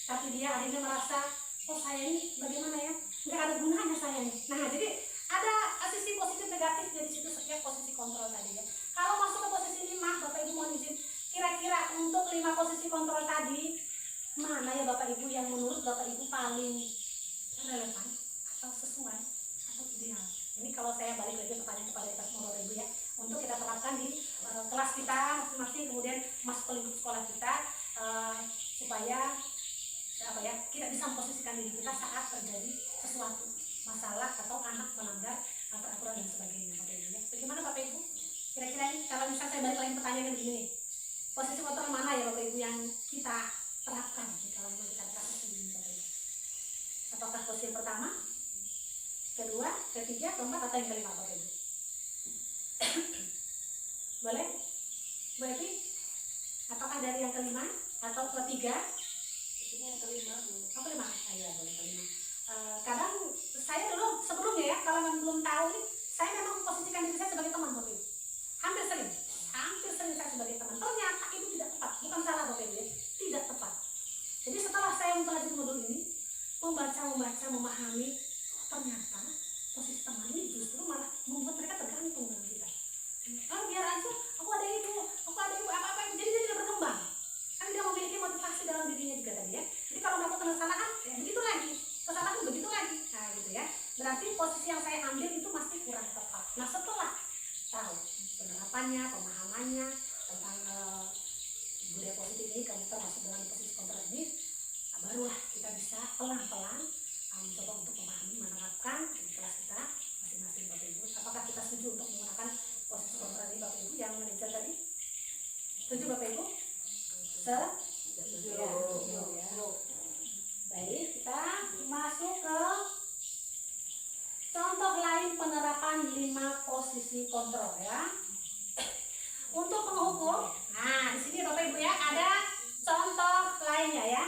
tapi dia akhirnya merasa, oh saya ini bagaimana ya, nggak ada gunanya saya ini. Nah jadi ada sisi positif negatif dari situ setiap posisi kontrol tadi ya. Kalau masuk ke posisi 5, Bapak Ibu mohon izin, kira-kira untuk 5 posisi kontrol tadi mana ya Bapak Ibu yang menurut Bapak Ibu paling relevan atau sesuai atau ideal? Ini kalau saya balik lagi pertanyaan kepada kita semua Bapak Ibu ya, untuk kita terapkan di kelas kita masing-masing, kemudian masuk ke lingkup sekolah kita, supaya apa ya, kita bisa memposisikan diri kita saat terjadi sesuatu masalah atau anak melanggar peraturan dan sebagainya Bapak Ibu ya. Bagaimana Bapak Ibu? Kira-kira ini kalau misalnya saya balik lagi pertanyaan begini nih, posisi kontrol mana ya Bapak Ibu yang kita terapkan kalau kita kasus ini Bapak Ibu? Apakah posisi yang pertama, kedua, ketiga, keempat, atau yang kelima Bapak Ibu? Boleh? Bu Evi? Apakah dari yang kelima atau ketiga? Ini yang kelima Bu. Oh kelima? Ayo boleh kelima. Kadang saya dulu sebelumnya ya, kalau yang belum tahu nih, saya memang memposisikan diri saya sebagai teman Bapak Ibu. Hampir sering saya sebagai teman. Ternyata itu tidak tepat, bukan salah Bapak Ibu ya, tidak tepat. Jadi setelah saya mempelajari modul ini, membaca, memahami, ternyata posisi teman ini justru malah membuat mereka tergantung dengan kita. Biar aja, aku ada ibu, apa-apa, jadi dia tidak berkembang. Kan dia memiliki motivasi dalam dirinya juga tadi ya. Jadi kalau melakukan kesalahan, ya begitu lagi, kesalahan begitu lagi. Nah gitu ya. Berarti posisi yang saya ambil itu masih kurang tepat. Nah setelah tahu penerapannya, pemahamannya tentang budaya positif ini, kalau termasuk dalam posisi kontrol ini, barulah kita bisa pelan-pelan mencoba untuk memahami, menerapkan di kelas kita masing-masing Bapak Ibu. Apakah kita setuju untuk menggunakan posisi kontrol ini Bapak Ibu yang manajer tadi? Setuju Bapak Ibu? Ya. Baik, kita masuk ke contoh lain penerapan 5 posisi kontrol ya. Untuk penghukum, nah di sini Bapak Ibu ya ada contoh lainnya ya.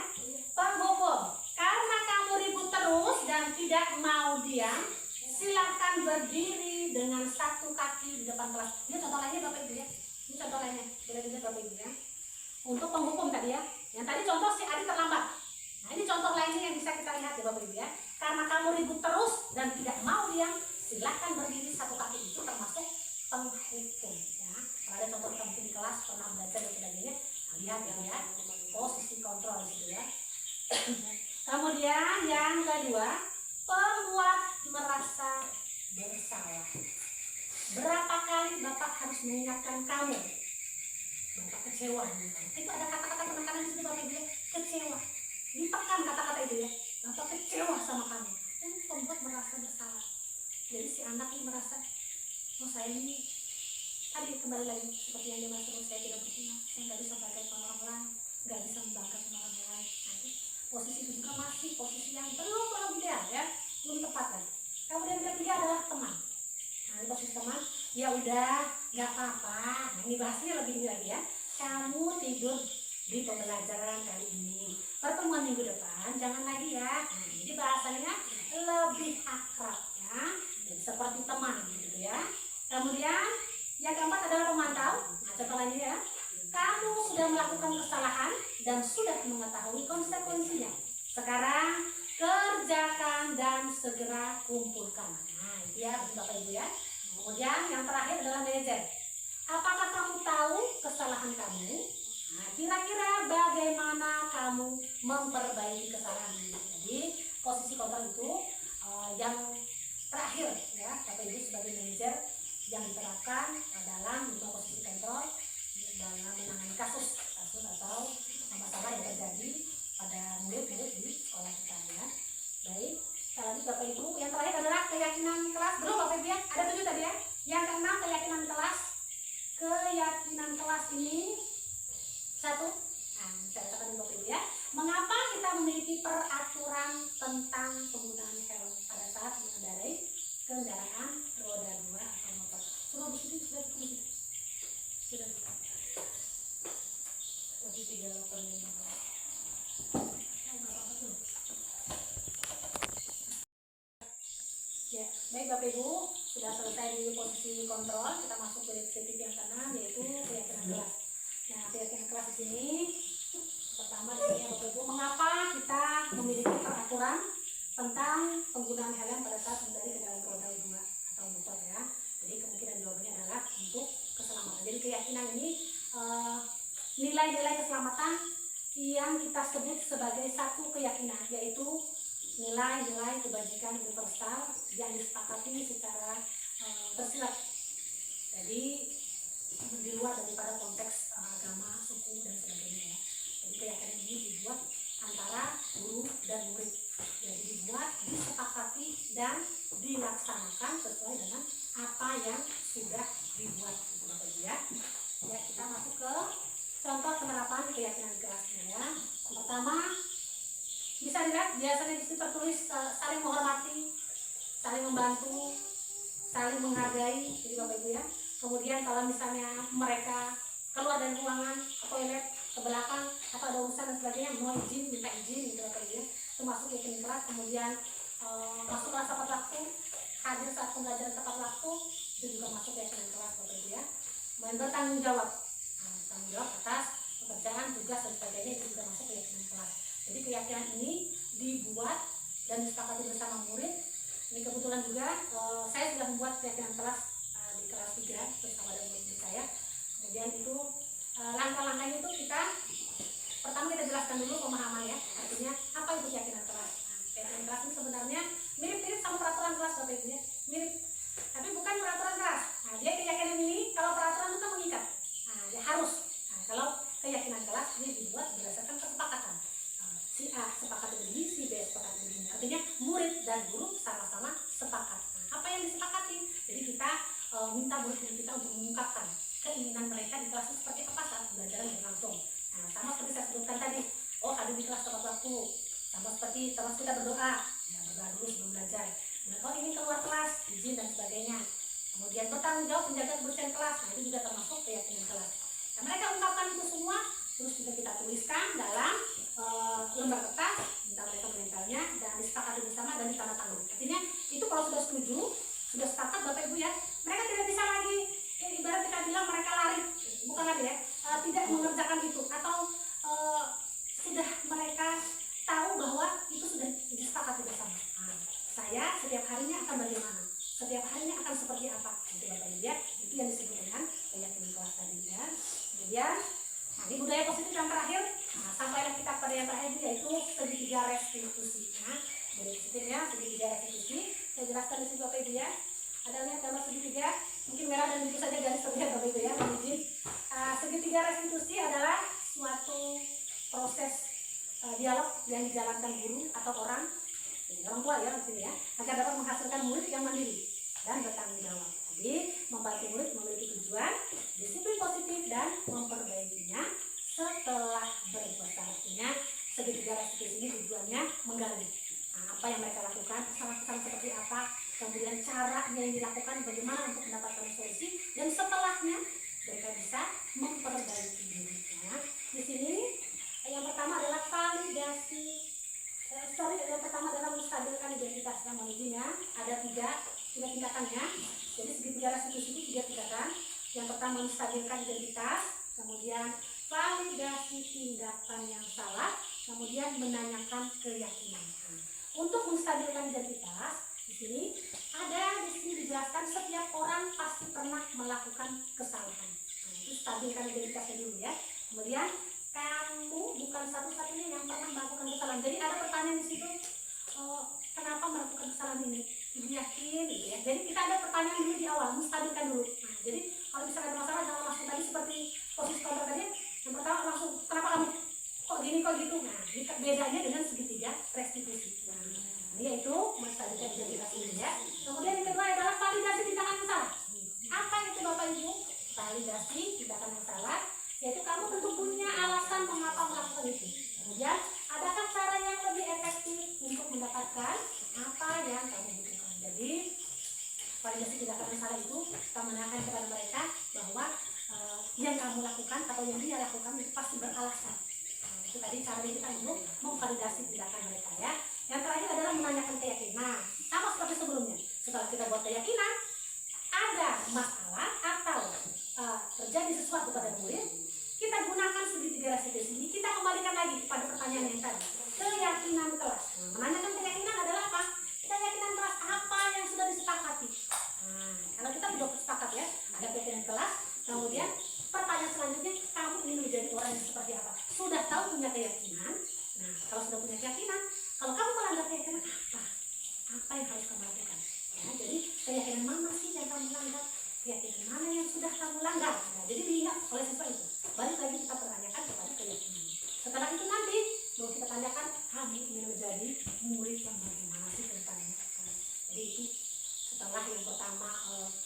Penghukum, karena kamu ribut terus dan tidak mau diam, silakan berdiri dengan satu kaki di depan kelas. Ini contoh lainnya Bapak Ibu ya. Ini contoh lainnya, boleh dilihat Bapak Ibu ya. Untuk penghukum tadi ya, yang tadi contoh si Adi terlambat. Nah ini contoh lainnya yang bisa kita lihat ya Bapak Ibu ya. Karena kamu ribut terus dan tidak mau diam, silakan berdiri satu kaki. Itu termasuk penghukum ya. Kalau ada contoh kita mungkin di kelas pernah belajar dan sebagainya, nah, lihat ya posisi kontrol gitu ya. Kemudian yang kedua, pembuat merasa bersalah. Berapa kali Bapak harus mengingatkan kamu? Bapak kecewa. Itu ada kata-kata penekanan di situ Bapak Ibu ya, kecewa. Ditekan kata-kata itu ya. Bapak kecewa sama kamu. Ini pembuat merasa bersalah. Jadi si anak ini merasa, oh saya ini tadi kembali lagi seperti yang dia merasa, saya tidak berguna, saya nggak bisa banggakan orang lain, nggak bisa membanggakan orang lain. Nanti posisi itu juga masih posisi yang belum ideal ya, belum tepat kan. Kemudian yang ketiga adalah teman. Nah ini posisi teman, ya udah nggak apa-apa. Nah ini bahasnya lebih ini lagi ya. Kamu tidur di pembelajaran kali ini, pertemuan minggu depan jangan lagi ya. Nah jadi bahasanya lebih akrab ya, jadi seperti teman gitu ya. Kemudian yang keempat adalah pemantau. Nah contoh lainnya ya, kamu sudah melakukan kesalahan dan sudah mengetahui konsekuensinya. Sekarang kerjakan dan segera kumpulkan. Nah itu ya Bapak Ibu ya. Kemudian yang terakhir adalah manajer. Apakah kamu tahu kesalahan kamu? Nah kira-kira bagaimana kamu memperbaiki kesalahan ini? Jadi posisi kontrol itu yang terakhir ya Bapak Ibu sebagai manajer yang diterapkan dalam posisi kontrol dalam menangani kasus atau masalah yang terjadi pada murid-murid di sekolah kita ya. Baik, sekali lagi Bapak Ibu, yang terakhir adalah keyakinan kelas. Belum Bapak Ibu ya, ada 7 tadi ya. Yang keenam keyakinan kelas. Keyakinan kelas ini satu. Nah, saya katakan Bapak Ibu ya. Mengapa kita memiliki peraturan tentang penggunaan helm pada saat mengendarai kendaraan roda 2 atau motor. Coba Bu Siti sudah cukup. Sudah. Posisi 38. Ya, baik Bapak Ibu, sudah selesai di posisi kontrol, kita masuk ke titik yang keenam yaitu keyakinan kelas. Nah, keyakinan kelas di sini pertama di sini Bapak Ibu, mengapa kita memiliki peraturan tentang penggunaan helm pada saat mengendarai kendaraan roda 2 atau motor ya. Jadi kemungkinan jawabannya adalah untuk keselamatan. Jadi keyakinan ini nilai-nilai keselamatan yang kita sebut sebagai satu keyakinan, yaitu nilai-nilai kebajikan universal yang disepakati secara tersirat. Jadi di luar daripada konteks agama, suku dan sebagainya ya. Jadi keyakinan ini dibuat antara guru dan murid. Jadi dibuat, disepakati dan dilaksanakan sesuai dengan apa yang sudah dibuat gitu Bapak Ibu ya. Ya, kita masuk ke contoh penerapan keyakinan kelasnya ya. Pertama, bisa dilihat biasanya di situ tertulis saling menghormati, saling membantu, saling menghargai, jadi Bapak Ibu ya. Kemudian kalau misalnya mereka keluar dari ruangan, ke toilet, ke belakang, atau ada urusan dan sebagainya, mau izin, minta izin, gitu Bapak Ibu ya. Itu masuk keyakinan kelas. Kemudian masuk kelas tepat waktu, hadir saat pembelajaran tepat waktu, itu juga masuk keyakinan kelas Bapak Ibu ya. Dan bertanggung jawab, tanggung jawab atas pekerjaan, tugas dan sebagainya, itu juga masuk keyakinan kelas. Jadi keyakinan ini dibuat dan disepakati bersama murid. Ini kebetulan juga saya sudah membuat keyakinan kelas di kelas 3 bersama dengan murid saya. Kemudian itu langkah-langkahnya itu kita pertama kita jelaskan dulu pemahaman ya. Artinya apa itu keyakinan kelas? Keyakinan kelas ini sebenarnya mirip-mirip sama peraturan kelas Bapak Ibu ya. Mirip. Tapi bukan peraturan kelas. Nah, dia keyakinan ini kalau peraturan itu kan mengikat. Nah, dia harus. Nah, kalau keyakinan kelas ini dibuat berdasarkan kesepakatan. Si A sepakat begini, si B sepakat begini. Artinya murid dan guru sama-sama sepakat. Nah, apa yang disepakati? Jadi kita minta murid-murid kita untuk mengungkapkan keinginan mereka di kelas itu seperti apa saat pembelajaran berlangsung. Nah, sama seperti saya sebutkan tadi, hadir di kelas tepat waktu. Sama seperti terus kita berdoa, ya, berdoa dulu sebelum belajar. Kemudian ingin keluar kelas, izin dan sebagainya. Kemudian bertanggung jawab menjaga kebersihan kelas. Nah, itu juga termasuk keyakinan kelas. Nah, mereka ungkapkan itu semua, terus juga kita tuliskan dalam lembar kertas, minta mereka menempelnya dan disepakati bersama dan ditandatangani. Artinya itu kalau sudah setuju, sudah sepakat Bapak Ibu ya, mereka tidak bisa lagi ibarat kita bilang mereka lari, bukan lari ya, tidak mengerjakan itu atau sudah mereka tahu bahwa itu sudah disepakati bersama. Nah, saya setiap harinya akan bagaimana, setiap harinya akan seperti apa, itu Bapak Ibu ya, itu yang disebut dengan keyakinan kelas tadi ya. Kemudian nah, ini budaya positif yang terakhir. Nah, sampailah kita pada yang terakhir yaitu segitiga restitusi. Nah, budaya positifnya segitiga restitusi. Saya jelaskan di sini Bapak Ibu ya. Ada lihat gambar segitiga, mungkin merah dan biru saja garis terlihat Bapak Ibu ya. Segitiga restitusi adalah suatu proses dialog yang dijalankan guru atau orang tua ya di sini ya, agar dapat menghasilkan murid yang mandiri dan bertanggung jawab. Jadi membantu murid memiliki tujuan, disiplin positif dan memperbaikinya setelah berbesar. Artinya segitiga restitusi ini tujuannya menggali apa yang mereka lakukan, kesalahan-kesalahan seperti apa, kemudian caranya yang dilakukan, bagaimana untuk mendapatkan solusi, dan setelahnya mereka bisa memperbaiki dirinya. Di sini yang pertama adalah validasi. Yang pertama adalah menstabilkan identitas. Mohon izin ya, ada tiga tingkatannya. Jadi segitiga restitusi itu 3 tingkatan. Yang pertama menstabilkan identitas, kemudian validasi tindakan yang salah, kemudian menanyakan keyakinan. Untuk menstabilkan identitas, di sini dijelaskan setiap orang pasti pernah melakukan kesalahan. Nah, itu stabilkan identitasnya dulu ya. Kemudian kamu bukan satu-satunya yang pernah melakukan kesalahan. Jadi ada pertanyaan di situ, kenapa melakukan kesalahan ini? Ibu yakin gitu ya. Jadi kita ada pertanyaan dulu di awal, menstabilkan dulu. Nah, jadi kalau misalnya ada masalah jangan langsung tadi seperti posisi kontrol tadi. Yang pertama langsung kenapa kamu kok gini kok gitu. Nah, bedanya dengan segitiga restitusi. Nah, ini yaitu menstabilkan identitas ini ya. Kemudian yang kedua adalah validasi tindakan yang salah. Apa itu Bapak Ibu? Validasi tindakan yang salah, yaitu kamu tentu punya alasan mengapa melakukan itu. Kemudian adakah cara yang lebih efektif untuk mendapatkan apa yang kamu butuhkan. Jadi validasi tindakan yang salah itu kita menanyakan kepada mereka bahwa yang kamu lakukan atau yang dia lakukan itu pasti beralasan. Itu tadi cara kita untuk memvalidasi tindakan mereka ya. Yang terakhir adalah menanyakan keyakinan. Sama seperti sebelumnya. Setelah kita buat keyakinan, ada masalah atau terjadi sesuatu pada murid, kita gunakan segitiga restitusi ini, kita kembalikan lagi pada pertanyaan yang tadi. Keyakinan kelas. Menanyakan keyakinan adalah apa? Keyakinan kelas apa yang sudah disepakati. Kalau kita sudah sepakat ya, ada keyakinan kelas, kemudian pertanyaan selanjutnya, kamu ingin menjadi orang yang seperti apa? Sudah tahu punya keyakinan. Nah, kalau sudah punya keyakinan, kalau kamu melanggar keyakinan apa yang harus kamu lakukan? Ya, jadi keyakinan mana sih yang kamu langgar? Keyakinan mana yang sudah kamu langgar? Nah, jadi diingat oleh siswa itu. Balik lagi kita pertanyakan kepada keyakinan. Setelah itu nanti mau kita tanyakan, kamu ingin menjadi murid yang bagaimana sih tentangnya? Jadi itu setelah yang pertama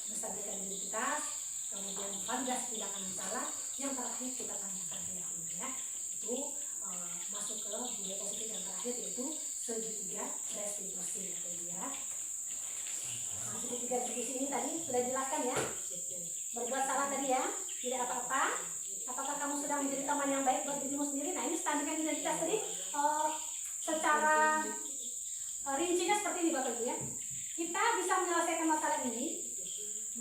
menstabilkan identitas, kemudian validasi tindakan yang salah, yang terakhir kita tanyakan keyakinan ya. Itu masuk ke budaya positif yang terakhir yaitu segitiga restitusi ya. Nah, segitiga restitusi ini tadi sudah dijelaskan ya. Berbuat salah tadi ya, tidak apa-apa. Apakah kamu sudah menjadi teman yang baik buat dirimu sendiri? Nah, ini standar identitas tadi secara rincinya seperti ini Bapak Ibu ya. Kita bisa menyelesaikan masalah ini.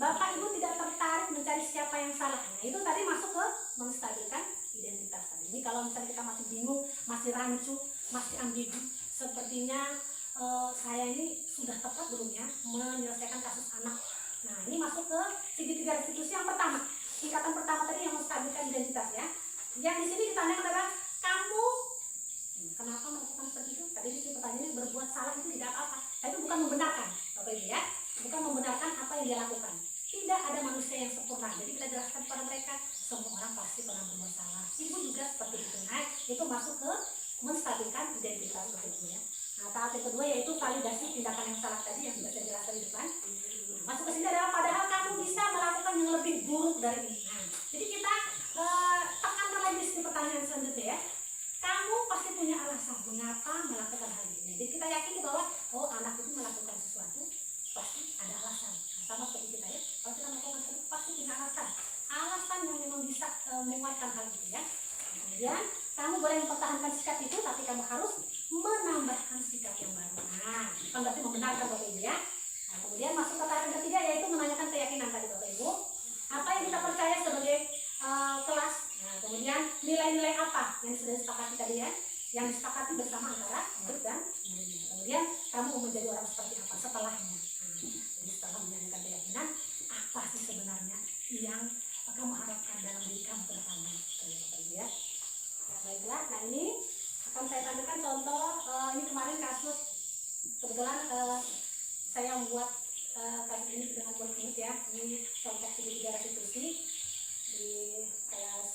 Bapak Ibu tidak tertarik mencari siapa yang salah. Nah, itu tadi masuk ke menstabilkan identitas tadi. Ini kalau misalnya kita masih bingung, masih rancu, masih ambigu, sepertinya saya ini sudah tepat belum ya menyelesaikan kasus anak. Nah, ini masuk ke segitiga restitusi yang pertama. Tingkatan pertama tadi yang menstabilkan identitas ya. Yang di sini ditanyakan adalah kamu kenapa melakukan seperti itu? Tadi di sini pertanyaannya berbuat salah itu tidak apa-apa. Tapi itu bukan membenarkan, Bapak Ibu ya. Bukan membenarkan apa yang dia lakukan. Tidak ada manusia yang sempurna. Jadi kita jelaskan kepada mereka, semua orang pasti pernah berbuat salah. Ibu juga seperti itu. Nah, itu masuk ke menstabilkan identitas Bapak Ibu ya. Nah, tahap yang kedua yaitu validasi tindakan yang salah tadi yang sudah saya jelaskan di depan. Masuk ke sini adalah padahal kamu bisa melakukan yang lebih buruk dari ini. Nah, jadi kita tekankan lagi di pertanyaan selanjutnya ya. Kamu pasti punya alasan mengapa melakukan hal ini. Jadi kita yakini bahwa anak itu melakukan sesuatu pasti ada alasan. Nah, sama seperti kita ya. Kalau kita melakukan sesuatu pasti punya alasan. Alasan yang memang bisa menguatkan hal itu ya. Kemudian kamu boleh mempertahankan sikap itu, tapi kamu harus menambahkan sikap yang baru. Nah, bukan berarti membenarkan Bapak Ibu ya. Nah, kemudian masuk ke tahap ketiga yaitu menanyakan keyakinan tadi Bapak Ibu. Apa yang kita percaya sebagai kelas. Nah, kemudian nilai-nilai apa yang sudah disepakati tadi ya, yang disepakati bersama antara murid dan murid. Kemudian kamu mau menjadi orang seperti apa setelahnya. Jadi setelah menanyakan keyakinan, apa sih sebenarnya yang kamu harapkan dalam diri kamu ke depannya, Bapak Ibu ya. Nah, baiklah, nah ini akan saya tampilkan contoh. Ini kemarin kasus kebetulan saya membuat kasus ini dengan murid ya. Ini contoh segitiga restitusi di kelas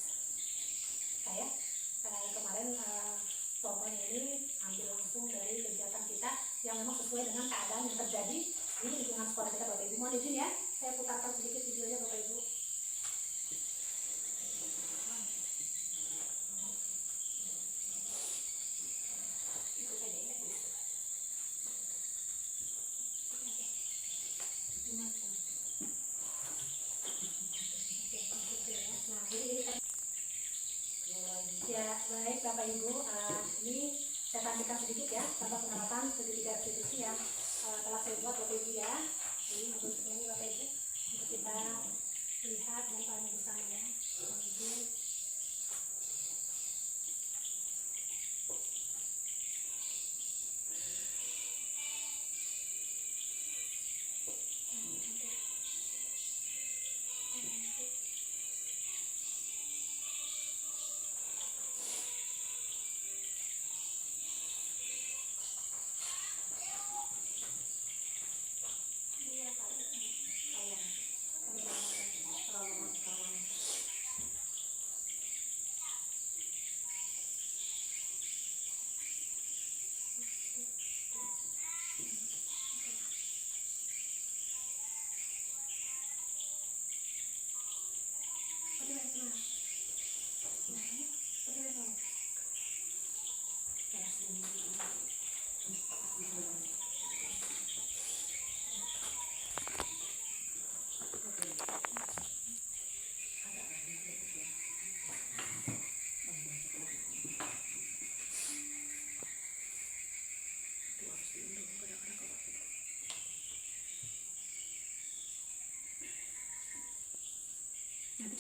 saya. Kemarin contohnya ini ambil langsung dari kegiatan kita yang memang sesuai dengan keadaan yang terjadi di lingkungan sekolah kita Bapak Ibu. Mohon izin ya, saya putarkan sedikit videonya Bapak Ibu. Ya, baik Bapak Ibu, ini saya tampilkan sedikit ya contoh penerapan segitiga restitusi yang telah saya buat Bapak Ibu ya. Ini untuk ini Bapak Ibu untuk kita lihat dan pahami bersama ya.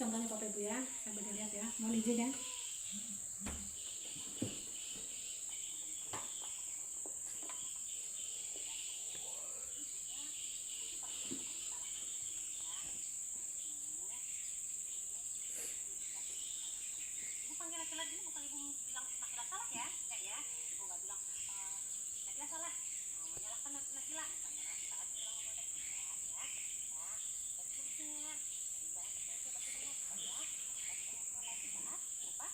contohnya Bapak Ibu ya, sambil dilihat ya. Mohon izin ya. Ibu panggil laki-laki, bukan ibu bilang laki-laki salah ya, enggak ya? Ibu nggak bilang laki-laki salah, menyalahkan laki-laki lah. Saat bilang ngomong ya, ya, dan seterusnya. Ibarat seperti bagaimana ya? Lagi saat apa?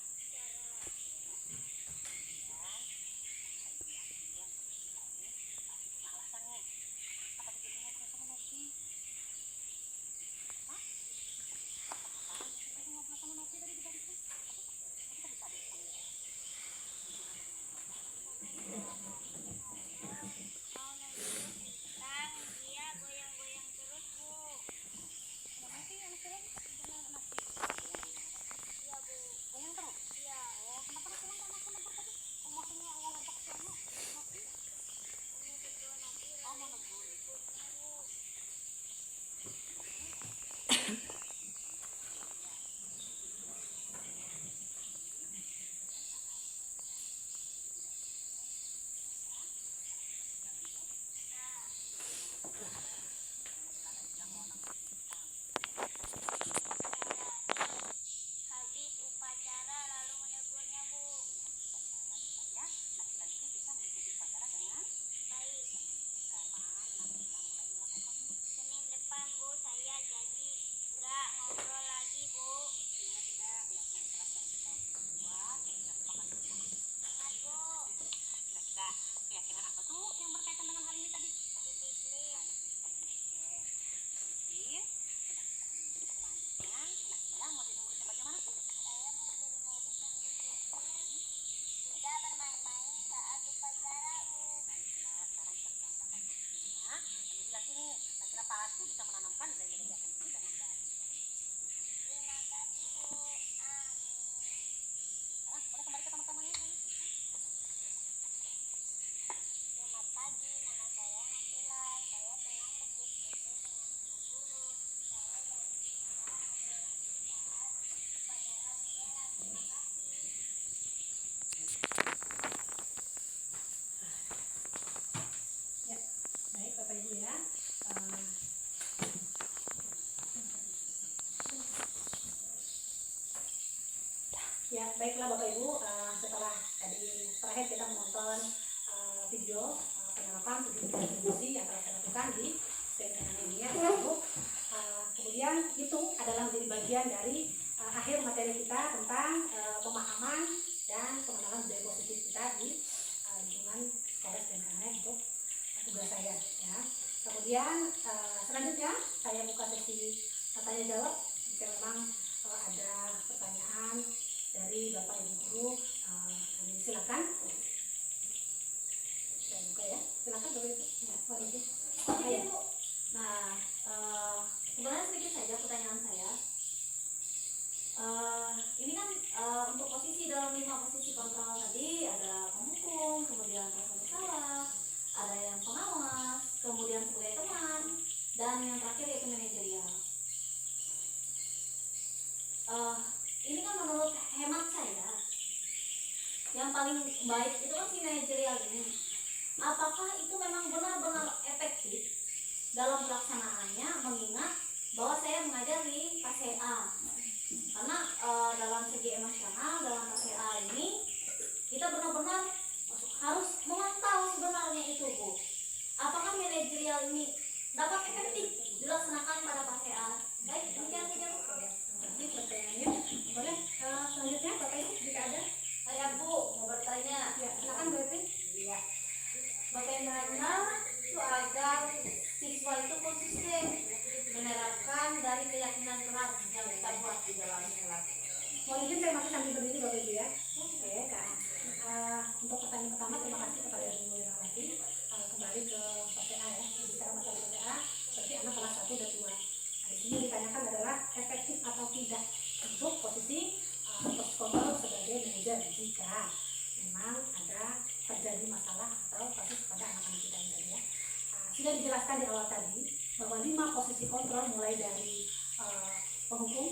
Alasannya, apa tadi jadi ngobrol sama Novi? Apa? Tadi ngobrol sama Novi tadi di barisan. Apa tadi? Dia goyang-goyang terus, Bu. Kenapa sih anak lagi? Iya, Bu. Goyang terus? Iya. Oh, kenapa nggak pulang sama teman tadi? Oh, maksudnya nggak ngajak ke sana? Novi? Oh, mau nebur. Habis upacara lalu menegurnya, Bu. Ya, laki-laki bisa mengikuti upacara dengan baik. Kapan Nabila mulai melakukannya? Senin depan, Bu. Saya janji nggak ngobrol lagi, Bu. Ingat tidak keyakinan kelas yang kita buat yang kita sepakati bersama? Ingat, Bu. Kira-kira keyakinan apa tuh yang berkaitan dengan hal ini tadi? Disiplin. Oke. Disiplin. Selanjutnya, Nabila mau jadi murid yang bagaimana? Saya mau jadi murid yang disiplin. Tidak bermain-main saat upacara, Bu. Baiklah, sekarang kita sedang melakukan solusinya. Dan diyakini, kira-kira pasti bisa menanamkan nilai-nilai keyakinan ini dengan baik. Terima kasih, Bu. Amin. Sekarang boleh kembali ke teman-temannya. Selamat pagi, nama saya Nabila. Saya senang berdiskusi dengan guru. Saya janji tidak ngobrol lagi saat upacara bendera. Terima kasih. Ya, baik Bapak Ibu ya. Ya, baiklah Bapak Ibu, setelah tadi terakhir kita menonton video penerapan studi distribusi yang telah saya lakukan di STEM kanan ini ya Bapak Ibu. Kemudian itu adalah menjadi bagian dari akhir materi kita tentang pemahaman dan pengenalan budaya positif kita di lingkungan sekolah STEM kanan untuk tugas saya ya. Kemudian selanjutnya saya buka sesi tanya jawab jika memang ada pertanyaan dari Bapak Ibu guru, silakan. Saya buka ya, silakan Bapak Ibu. Ya, Bapak Ibu. Iya, Bu. Nah, sebenarnya sedikit saja pertanyaan saya. Ini kan untuk posisi dalam 5 posisi kontrol tadi ada penghukum, kemudian rasa bersalah, ada yang pengawas, kemudian sebagai teman, dan yang terakhir yaitu manajerial. Ini kan menurut hemat saya yang paling baik itu kan si manajerial ini. Apakah itu memang benar-benar efektif dalam pelaksanaannya, mengingat bahwa saya mengajar di KCA, karena dalam segi emosional dalam KCA ini kita benar-benar harus memantau sebenarnya itu, Bu. Apakah manajerial ini dapat efektif dilaksanakan pada KCA? Baik, demikian saja, Bu. Ini pertanyaannya. Boleh selanjutnya Bapak Ibu jika ada. Saya, Bu, mau bertanya. Ya, silakan Bapak Ibu. Iya. Bagaimana itu agar siswa itu konsisten menerapkan dari keyakinan kelas yang kita buat di dalam kelas? Mohon izin saya masih sambil berdiri Bapak Ibu ya. Oke, nah, untuk pertanyaan pertama terima kasih kepada Bu Irawati. Kembali ke PPA ya, bicara masalah PPA. Berarti anak kelas 1 dan 2. Nah, di sini ditanyakan adalah efektif atau tidak untuk posisi kontrol sebagai manajer jika memang ada terjadi masalah atau kasus pada anak-anak kita ini tadi ya. Sudah dijelaskan di awal tadi bahwa 5 posisi kontrol mulai dari penghukum,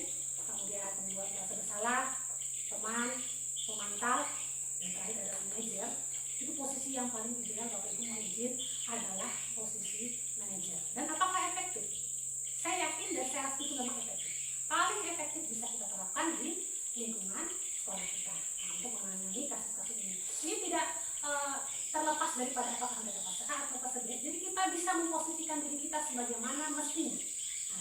kemudian membuat merasa bersalah, teman, pemantau, dan terakhir adalah manajer. Itu posisi yang paling ideal Bapak Ibu mau izin adalah posisi manajer. Dan apakah efektif? Saya yakin dan saya rasa itu memang efektif. Paling efektif bisa kita terapkan di lingkungan sekolah kita untuk menangani kasus-kasus ini. Ini tidak terlepas daripada apakah ada fase A atau fase B. Jadi kita bisa memposisikan diri kita sebagaimana mestinya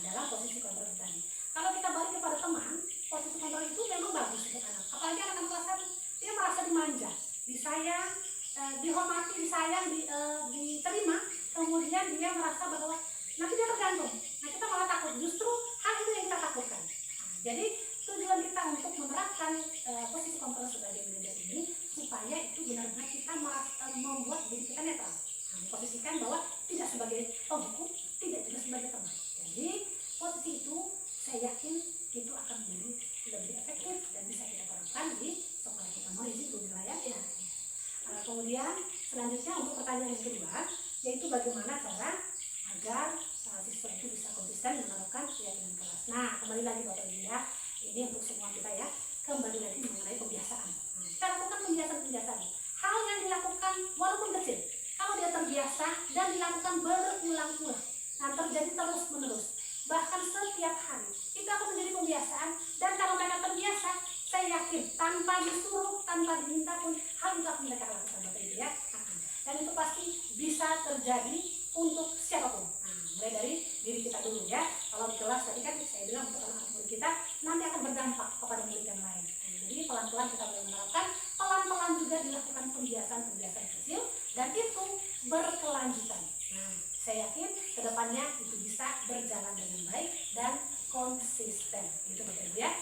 dalam posisi kontrol tadi. Kalau kita balik kepada teman, posisi kontrol itu memang bagus untuk anak. Apalagi anak-anak kelas 1, dia merasa dimanja, disayang, dihormati, disayang, diterima. Kemudian dia merasa bahwa nanti dia tergantung. Nah, kita malah takut. Justru hal itu yang kita takutkan. Jadi tujuan kita untuk menerapkan posisi kontrol sebagai manajer ini supaya itu benar-benar kita membuat diri kita netral. Memposisikan bahwa tidak sebagai pembuku, tidak juga sebagai teman. Jadi posisi itu saya yakin itu akan menjadi lebih efektif dan bisa kita terapkan di sekolah kita. Mohon izin Bu Wilayah ya. Kemudian selanjutnya untuk pertanyaan yang kedua, yaitu bagaimana cara agar siswa itu bisa konsisten menerapkan keyakinan kelas. Nah, kembali lagi Bapak Ibu ya, ini untuk semua kita ya, kembali lagi mengenai pembiasaan. Kita lakukan pembiasaan. Hal yang dilakukan walaupun kecil, kalau dia terbiasa dan dilakukan berulang-ulang, nah terjadi terus-menerus, bahkan setiap hari, itu akan menjadi pembiasaan. Dan kalau mereka terbiasa, saya yakin tanpa disuruh, tanpa diminta pun, hal itu akan mereka lakukan Bapak Ibu ya. Dan itu pasti bisa terjadi untuk siapapun. Mulai dari diri kita dulu ya. Kalau di kelas tadi kan saya bilang untuk anak-anak murid kita nanti akan berdampak kepada murid yang lain. Jadi pelan-pelan kita mulai menerapkan, pelan-pelan juga dilakukan pembiasaan kecil dan itu berkelanjutan. Nah, saya yakin kedepannya itu bisa berjalan dengan baik dan konsisten. Gitu Bapak Ibu ya.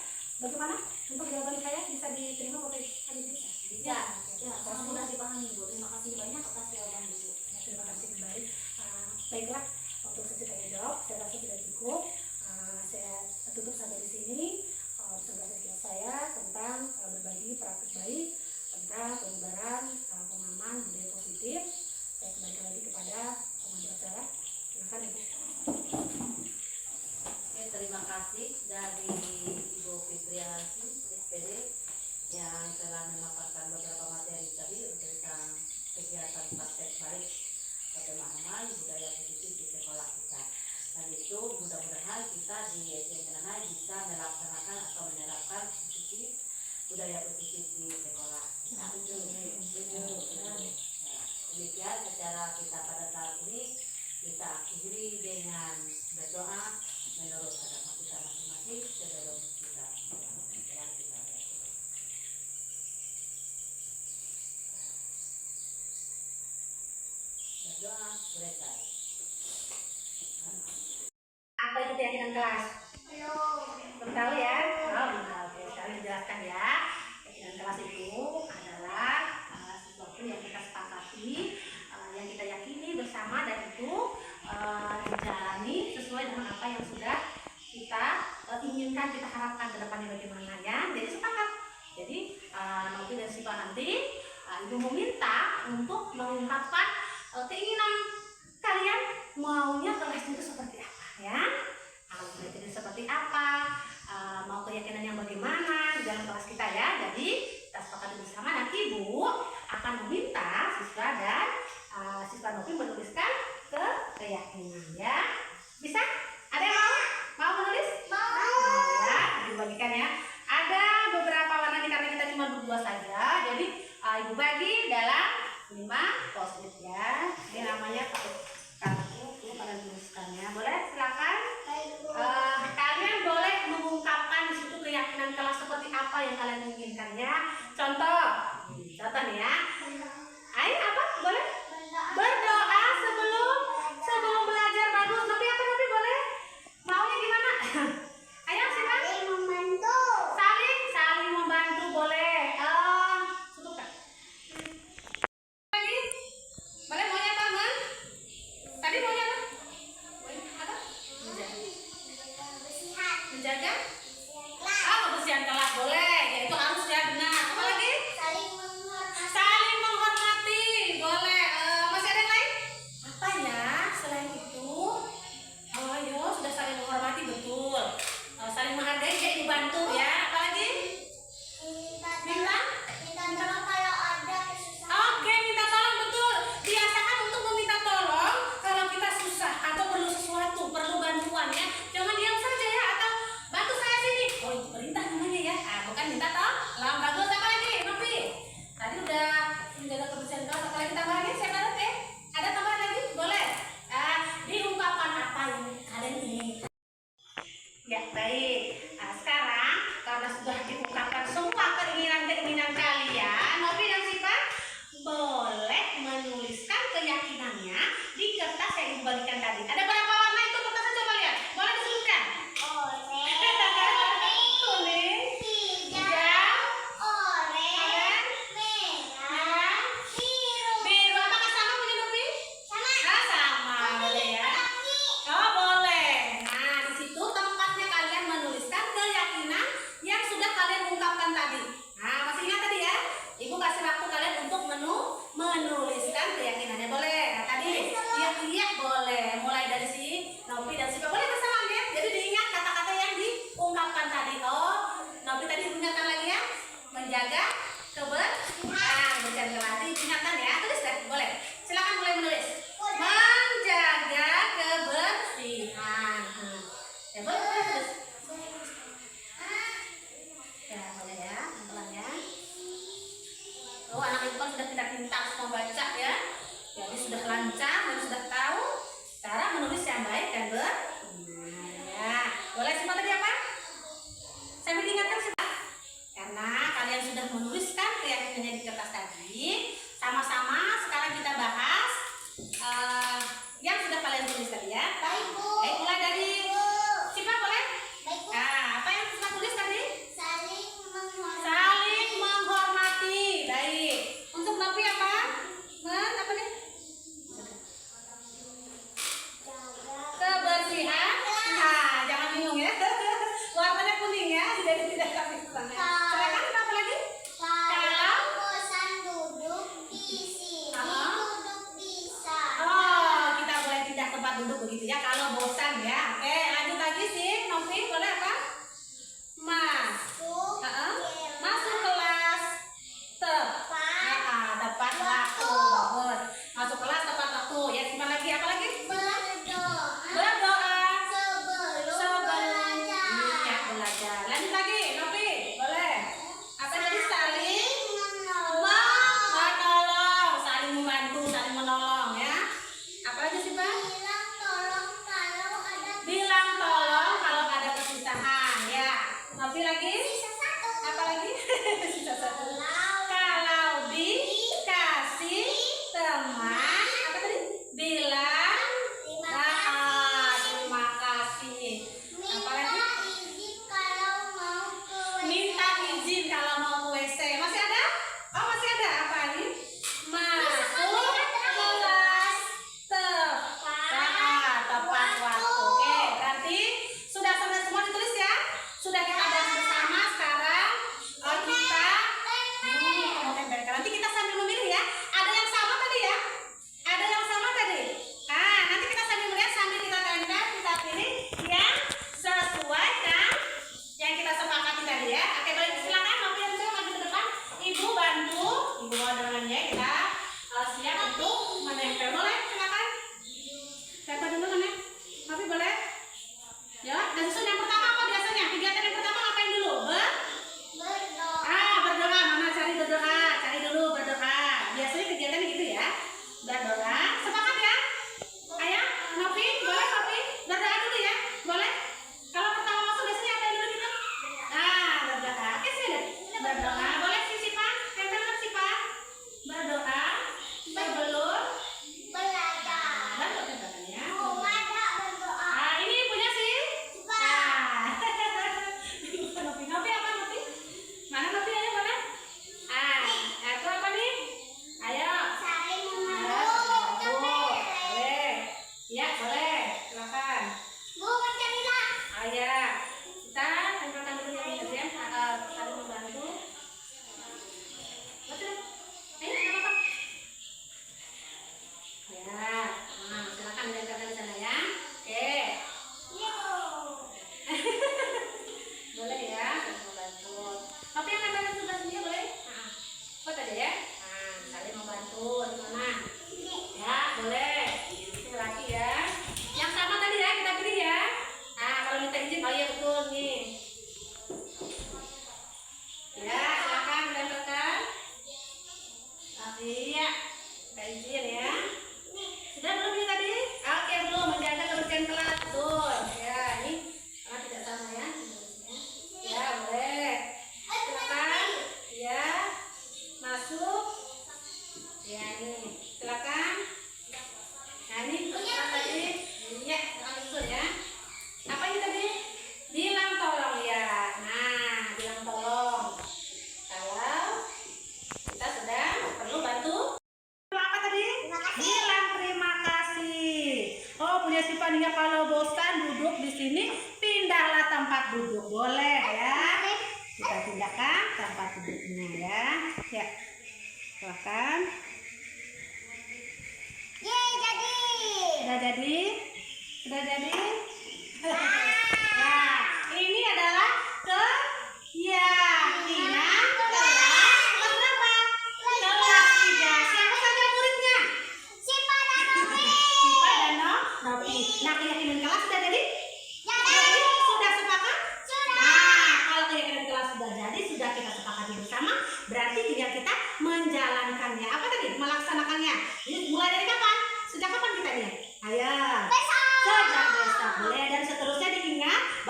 Bagaimana untuk jawaban saya, bisa diterima Bapak Ibu? Bisa. Ya, sangat mudah dipahami Bu. Terima kasih banyak atas jawaban Ibu. Terima kasih kembali. Baiklah, untuk sesi tanya jawab saya rasa sudah cukup. Saya tutup sampai di sini. Sebuah sesi saya tentang berbagi praktik baik, tentang penyebaran pemahaman budaya positif. Saya kembalikan lagi kepada pemandu acara. Silakan Ibu. Oke, terima kasih dari Ibu Fitria Hasim, SPD, yang telah memaparkan beberapa materi tadi tentang kegiatan praktek baik pemahaman budaya positif di sekolah kita. Dan itu mudah-mudahan kita di SDN bisa melaksanakan atau menerapkan positif budaya positif di sekolah kita. Demikian acara kita pada saat ini. Kita akhiri dengan berdoa menurut agama kita masing-masing sebelum kita berdoa selesai. Apa itu keyakinan kelas? Belum tahu ya? Oh, belum tahu. Oke, sekarang dijelaskan ya. Keyakinan kelas itu adalah sesuatu yang kita sepakati, yang kita yakini bersama, dan itu dijalani sesuai dengan apa yang sudah kita inginkan, kita harapkan ke depannya bagaimana ya. Jadi sepakat. Jadi nanti dari siswa nanti Ibu meminta untuk mengungkapkan keinginan kalian maunya kelas itu seperti apa ya. Jadi seperti apa, mau keyakinan yang bagaimana di dalam kelas kita ya. Jadi kita sepakati bersama, nanti Ibu akan meminta siswa dan siswa Novi menuliskan keyakinan ya. Bisa? Ada yang mau menulis? Mau ya, dibagikan ya. Ada beberapa warna karena kita cuma berdua saja, jadi Ibu bagi dalam 5 post-it ya. Ini namanya pakai kartu pada tuliskannya. Boleh, silakan. Kalian boleh mengungkapkan di situ keyakinan kelas seperti apa yang kalian inginkan ya. Contoh nih ya. Ayo apa? Boleh? Berdoa sebelum belajar. Bagus. Tapi apa Novi boleh? Maunya gimana? Ayo silakan. Saling membantu boleh. Cukup kan? Lagi? Boleh maunya apa, Man? Tadi maunya apa? Apa? Menjaga? Kebersihan kelas boleh. Ya itu harus ya, benar. Apa lagi? menjaga kebersihan kelas. Ingatkan ya, tulis deh, boleh. Silakan mulai menulis. Menjaga kebersihan. Ya boleh tulis. Ya boleh ya, pelan ya. Oh, anak itu kan sudah pintar membaca ya. Jadi sudah lancar dan sudah tahu cara menulis yang baik dan benar. Ya, boleh semua tadi apa? Sambil diingatkan sudah. Karena kalian sudah menuliskan keyakinannya di kertas tadi, sama-sama sekarang kita bahas yang sudah kalian tulis tadi ya. Baik, Bu. Baik, mulai dari Siapa boleh? Baik, Bu. Nah, apa yang kita tulis tadi? Saling menghormati. Saling menghormati. Baik. Untuk Novi apa? Apa nih? Kebersihan. Nah, jangan bingung ya. Warnanya kuning ya, jadi tidak kami sana. Silakan apa lagi? Kalau bosan duduk di sini, Halo? duduk di sana. Oh, kita boleh pindah tempat duduk begitu ya kalau bosan ya. Oke, lanjut lagi sih. Novi boleh apa? Masuk Masuk kelas tepat waktu. Bagus. Masuk kelas tepat waktu. Ya, simpan lagi. Apa lagi? berdoa Berdoa sebelum belajar. Iya, belajar. Lanjut lagi, Novi. Boleh. Apa tadi? Saling menolong, saling membantu, saling menolong ya. Apa lagi sih, Pak? Bilang tolong kalau ada Bilang tolong kalau ada kesusahan ya. Novi lagi? sisa satu. Apa lagi? Sisa satu. Kalau Kalau dikasih teman, apa tadi? Bilang terima kasih. terima kasih. Apa lagi? Minta izin kalau mau ke WC. Minta izin kalau mau ke WC. Masih ada? Oh, masih ada. Apa ini? Masuk kelas tepat waktu. Oke, berarti sudah semua ditulis ya? Sudah kita bahas bersama sekarang. Kita mau tempelkan. Nanti kita sambil memilih ya. Ada yang sama tadi ya? Ada yang sama tadi? Ah, nanti kita sambil melihat sambil kita tempel, kita pilih yang sesuai dan yang kita sepakati tadi ya. Oke, baik, silakan Novi dan saya maju ke depan. Ibu bantu, ibu bawa dengannya kita siap untuk menempel. Boleh, silakan. Siapa dulu mana? Novi boleh? Ya, dan susun yang pertama apa biasanya? Kegiatan yang pertama ngapain dulu? Berdoa. Berdoa. Mama cari berdoa. Cari dulu berdoa. Biasanya kegiatannya gitu ya. Berdoa. Sepakat ya? Ayo, Novi, boleh Novi? Berdoa dulu ya. Boleh? Kalau pertama masuk biasanya apa dulu kita? Berdoa. Oke, sudah. Berdoa. Boleh sih Sipa? Tempelkan Sipa. Berdoa sebelum Belajar. bantu tempelkannya. Ada berdoa. Ini punya sih. Cepat. Novi, Novi apa Novi? Mana Novi? Ayo boleh? Itu apa nih? Ayo. Saling Boleh. Ya, boleh. Silakan. Bu, mencarilah. Ayo. Kita tempelkan dulu yang ini ya. Saling membantu. Betul. Ayo, nggak apa-apa. Ya. Silakan ditempelkan di sana ya. Oke. Boleh ya, membantu. Tapi yang nempelkan sebelah sini boleh? Apa tadi ya? Saling membantu di mana? Ya, boleh. Ini lagi ya. Yang sama tadi ya, kita pilih ya. Kalau minta izin, oh iya betul nih. Ya, silakan ditempelkan. Iya, minta izin ya. Sudah belum ini tadi? Oke, belum. Menjaga kebersihan kelas. Betul. Ya, ini karena tidak sama ya. Ya, boleh. Silakan. Ya. Masuk. Ya, ini. Silakan. Nah, ini kelas tadi. Iya, silakan susun ya. Apa ini tadi? Bilang tolong ya. Nah, bilang tolong. Kalau kita sedang perlu bantu. Apa tadi? Bilang terima kasih. Oh, punya Sipa nih, kalau bosan duduk di sini, pindahlah tempat duduk. Boleh ya. Kita pindahkan tempat duduknya ya. Ya. Silakan. Yeay, jadi. Sudah jadi? Sudah jadi? Nah, ini adalah keyakinan kelas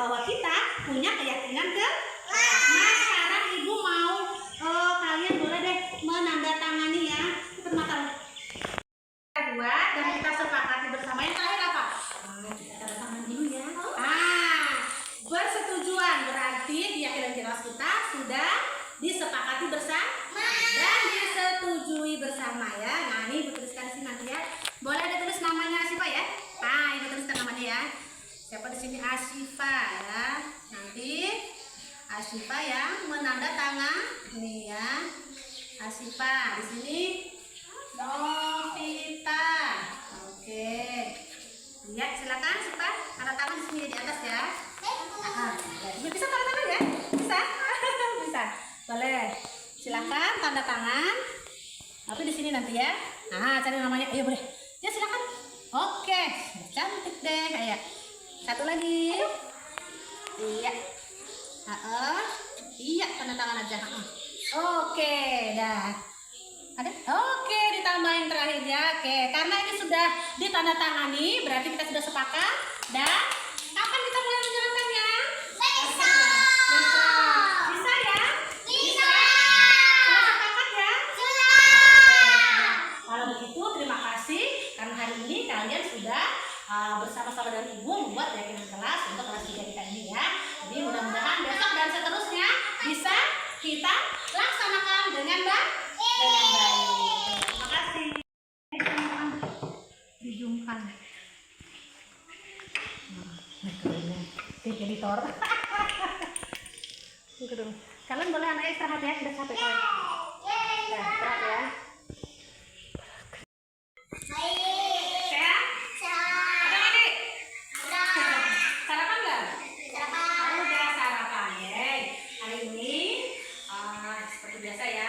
bahwa kita punya keyakinan ke nah sekarang ibu mau kalian boleh deh menandatangani ya mata buat dan kita sepakati bersama yang terakhir apa? Kita tanda tangan dulu ya. Bersetujuan berarti keyakinan jelas kita sudah disepakati bersama dan disetujui bersama ya. Nah ini ibu tuliskan di sini nanti ya. Boleh ditulis namanya Asifa ya. Ibu tuliskan namanya ya. Siapa di sini Asifa ya. Nanti Asifa yang menandatangani ya. Asifa di sini Novita. Oke. Lihat silakan Asifa tanda tangan di sini di atas ya. Bisa tanda tangan ya? Bisa? Bisa. Boleh. Silakan tanda tangan. Tapi di sini nanti ya. Cari namanya. Ayo boleh. Ya silakan. Oke. Cantik deh. Ayo. Satu lagi. Iya. Iya tanda tangan aja. Oke, dah. Ada? Oke, ditambah yang terakhir ya. Oke, karena ini sudah ditandatangani, berarti kita sudah sepakat. Dan kapan kita mulai menjalankannya? Bisa ya? Bisa. Sudah sepakat ya? Kalau begitu, terima kasih karena hari ini kalian sudah bersama-sama dengan ibu membuat keyakinan kelas untuk kelas 3 kita ini ya. Jadi mudah-mudahan besok dan seterusnya bisa kita laksanakan dengan baik. Terima kasih. Dijumkan. Editor. Kalian boleh anaknya istirahat ya, sudah capek kalian. Ya, istirahat ya. Sarapan nggak? Udah sarapan ya. Hari ini seperti biasa ya.